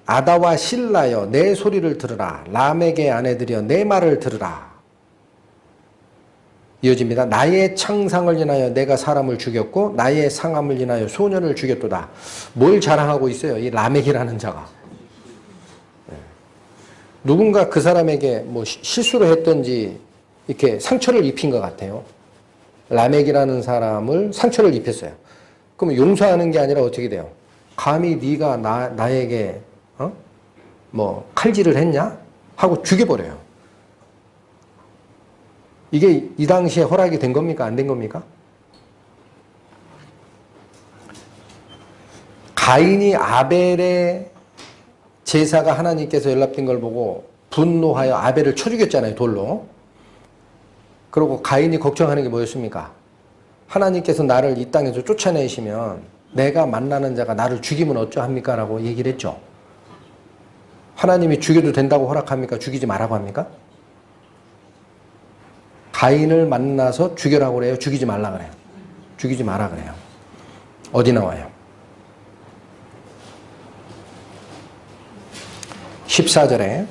아다와 실라여 내 소리를 들으라. 라멕의 아내들이여 내 말을 들으라. 이어집니다. 나의 창상을 인하여 내가 사람을 죽였고 나의 상함을 인하여 소년을 죽였도다. 뭘 자랑하고 있어요? 이 라멕이라는 자가. 누군가 그 사람에게 뭐 실수를 했던지 이렇게 상처를 입힌 것 같아요. 라멕이라는 사람을 상처를 입혔어요. 그러면 용서하는 게 아니라 어떻게 돼요? 감히 네가 나에게 뭐 칼질을 했냐? 하고 죽여버려요. 이게 이 당시에 허락이 된 겁니까? 안 된 겁니까? 가인이 아벨의 제사가 하나님께서 연락된 걸 보고 분노하여 아벨을 쳐 죽였잖아요, 돌로. 그리고 가인이 걱정하는 게 뭐였습니까? 하나님께서 나를 이 땅에서 쫓아내시면 내가 만나는 자가 나를 죽이면 어쩌합니까? 라고 얘기를 했죠. 하나님이 죽여도 된다고 허락합니까? 죽이지 말라고 합니까? 가인을 만나서 죽여라고 그래요? 죽이지 말라 그래요? 죽이지 마라 그래요. 어디 나와요? 14절에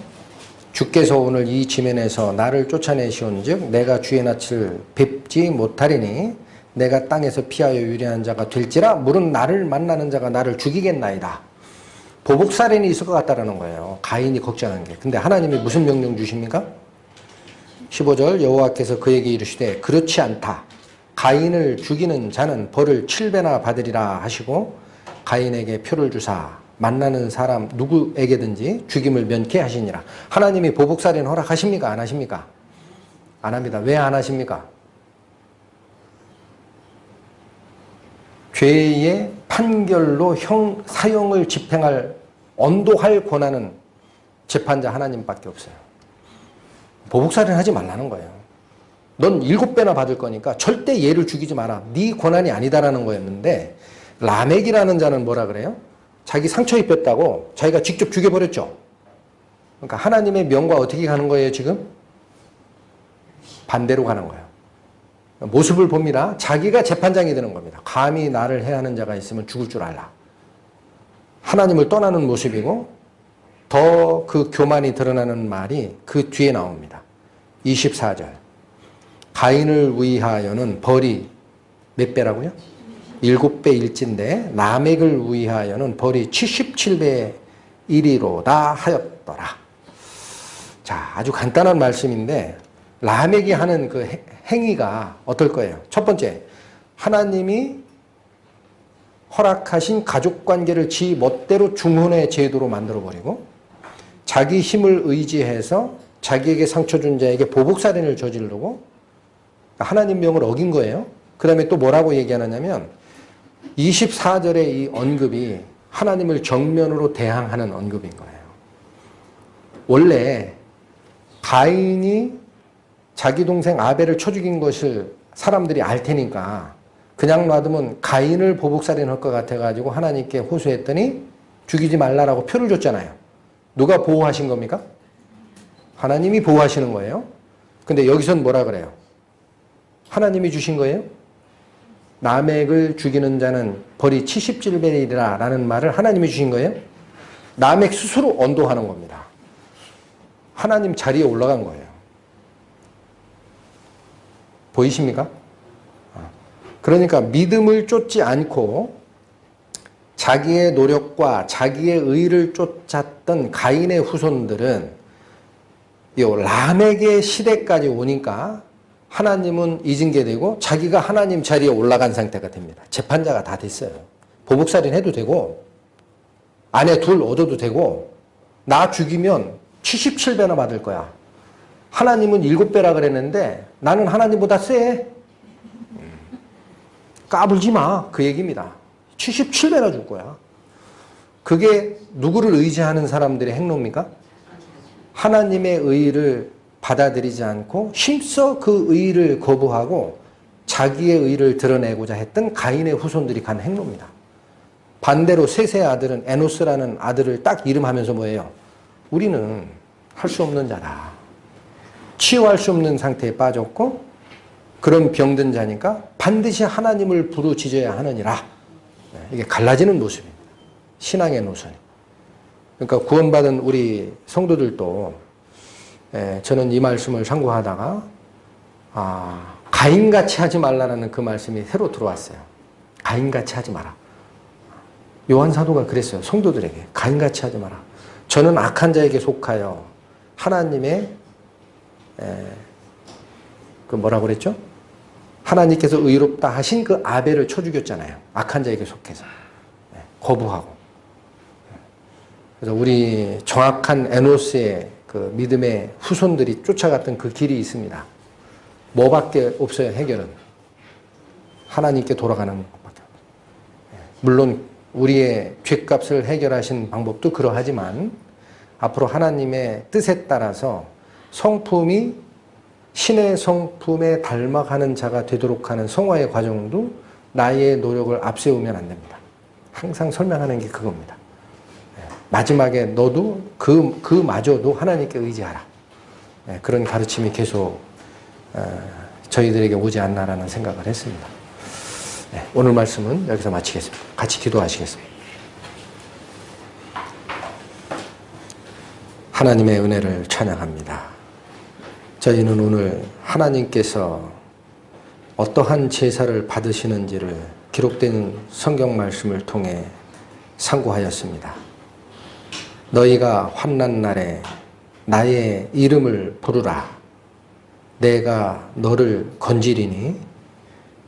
주께서 오늘 이 지면에서 나를 쫓아내시온즉 내가 주의 낯을 뵙지 못하리니 내가 땅에서 피하여 유리한 자가 될지라 물은 나를 만나는 자가 나를 죽이겠나이다. 보복살인이 있을 것 같다라는 거예요. 가인이 걱정한 게. 근데 하나님이 무슨 명령 주십니까? 15절 여호와께서 그에게 이르시되 그렇지 않다. 가인을 죽이는 자는 벌을 7배나 받으리라 하시고 가인에게 표를 주사 만나는 사람 누구에게든지 죽임을 면케하시니라. 하나님이 보복살인 허락하십니까? 안 하십니까? 안 합니다. 왜 안 하십니까? 죄의 판결로 사형을 집행할 언도할 권한은 재판자 하나님밖에 없어요. 보복살인 하지 말라는 거예요. 넌 7배나 받을 거니까 절대 얘를 죽이지 마라. 네 권한이 아니다라는 거였는데 라멕이라는 자는 뭐라 그래요? 자기 상처 입혔다고 자기가 직접 죽여버렸죠. 그러니까 하나님의 명과 어떻게 가는 거예요 지금? 반대로 가는 거예요. 모습을 봅니다. 자기가 재판장이 되는 겁니다. 감히 나를 해하는 자가 있으면 죽을 줄 알라. 하나님을 떠나는 모습이고 더 그 교만이 드러나는 말이 그 뒤에 나옵니다. 24절 가인을 위하여는 벌이 몇 배라고요? 7배 일진데 라멕을 위하여는 벌이 77배 1이로다 하였더라. 자, 아주 간단한 말씀인데 라멕이 하는 그 행위가 어떨 거예요? 첫 번째, 하나님이 허락하신 가족관계를 지 멋대로 중혼의 제도로 만들어버리고 자기 힘을 의지해서 자기에게 상처 준 자에게 보복살인을 저지르고 하나님 명을 어긴 거예요. 그 다음에 또 뭐라고 얘기하느냐면 24절의 이 언급이 하나님을 정면으로 대항하는 언급인 거예요. 원래 가인이 자기 동생 아벨을 쳐 죽인 것을 사람들이 알 테니까 그냥 놔두면 가인을 보복살인할 것 같아가지고 하나님께 호소했더니 죽이지 말라라고 표를 줬잖아요. 누가 보호하신 겁니까? 하나님이 보호하시는 거예요. 근데 여기선 뭐라 그래요? 하나님이 주신 거예요? 라멕을 죽이는 자는 벌이 77배이라 라는 말을 하나님이 주신 거예요? 라멕 스스로 언도하는 겁니다. 하나님 자리에 올라간 거예요. 보이십니까? 그러니까 믿음을 쫓지 않고 자기의 노력과 자기의 의를 쫓았던 가인의 후손들은 요 라멕의 시대까지 오니까 하나님은 잊은 게 되고 자기가 하나님 자리에 올라간 상태가 됩니다. 재판자가 다 됐어요. 보복살인 해도 되고 아내 둘 얻어도 되고 나 죽이면 77배나 받을 거야. 하나님은 7배라 그랬는데 나는 하나님보다 세. 까불지 마. 그 얘기입니다. 77배나 줄 거야. 그게 누구를 의지하는 사람들의 행로입니까? 하나님의 의를 받아들이지 않고 힘써 그 의를 거부하고 자기의 의를 드러내고자 했던 가인의 후손들이 간 행로입니다. 반대로 셋의 아들은 에노스라는 아들을 딱 이름하면서 뭐예요? 우리는 할 수 없는 자다. 치유할 수 없는 상태에 빠졌고 그런 병든 자니까 반드시 하나님을 부르짖어야 하느니라. 이게 갈라지는 모습입니다. 신앙의 노선이. 그러니까 구원받은 우리 성도들도 저는 이 말씀을 상고하다가 가인같이 하지 말라는 그 말씀이 새로 들어왔어요. 가인같이 하지 마라. 요한 사도가 그랬어요. 성도들에게 가인같이 하지 마라. 저는 악한 자에게 속하여 하나님의 그 뭐라고 그랬죠? 하나님께서 의롭다 하신 그 아벨을 쳐 죽였잖아요. 악한 자에게 속해서. 거부하고. 그래서 우리 정확한 에노스의 그 믿음의 후손들이 쫓아갔던 그 길이 있습니다. 뭐밖에 없어요, 해결은. 하나님께 돌아가는 것밖에 없어요. 물론 우리의 죄값을 해결하신 방법도 그러하지만 앞으로 하나님의 뜻에 따라서 성품이 신의 성품에 닮아가는 자가 되도록 하는 성화의 과정도 나의 노력을 앞세우면 안 됩니다. 항상 설명하는 게 그겁니다. 마지막에 너도 그마저도 하나님께 의지하라. 그런 가르침이 계속 저희들에게 오지 않나라는 생각을 했습니다. 오늘 말씀은 여기서 마치겠습니다. 같이 기도하시겠습니다. 하나님의 은혜를 찬양합니다. 저희는 오늘 하나님께서 어떠한 제사를 받으시는지를 기록된 성경 말씀을 통해 상고하였습니다. 너희가 환난 날에 나의 이름을 부르라. 내가 너를 건지리니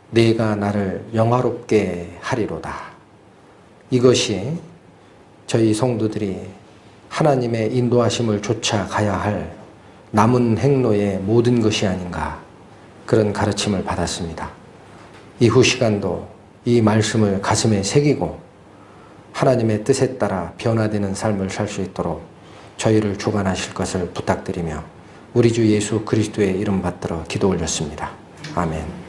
내가 나를 영화롭게 하리로다. 이것이 저희 성도들이 하나님의 인도하심을 쫓아 가야 할 남은 행로의 모든 것이 아닌가, 그런 가르침을 받았습니다. 이후 시간도 이 말씀을 가슴에 새기고 하나님의 뜻에 따라 변화되는 삶을 살 수 있도록 저희를 주관하실 것을 부탁드리며 우리 주 예수 그리스도의 이름 받들어 기도 올렸습니다. 아멘.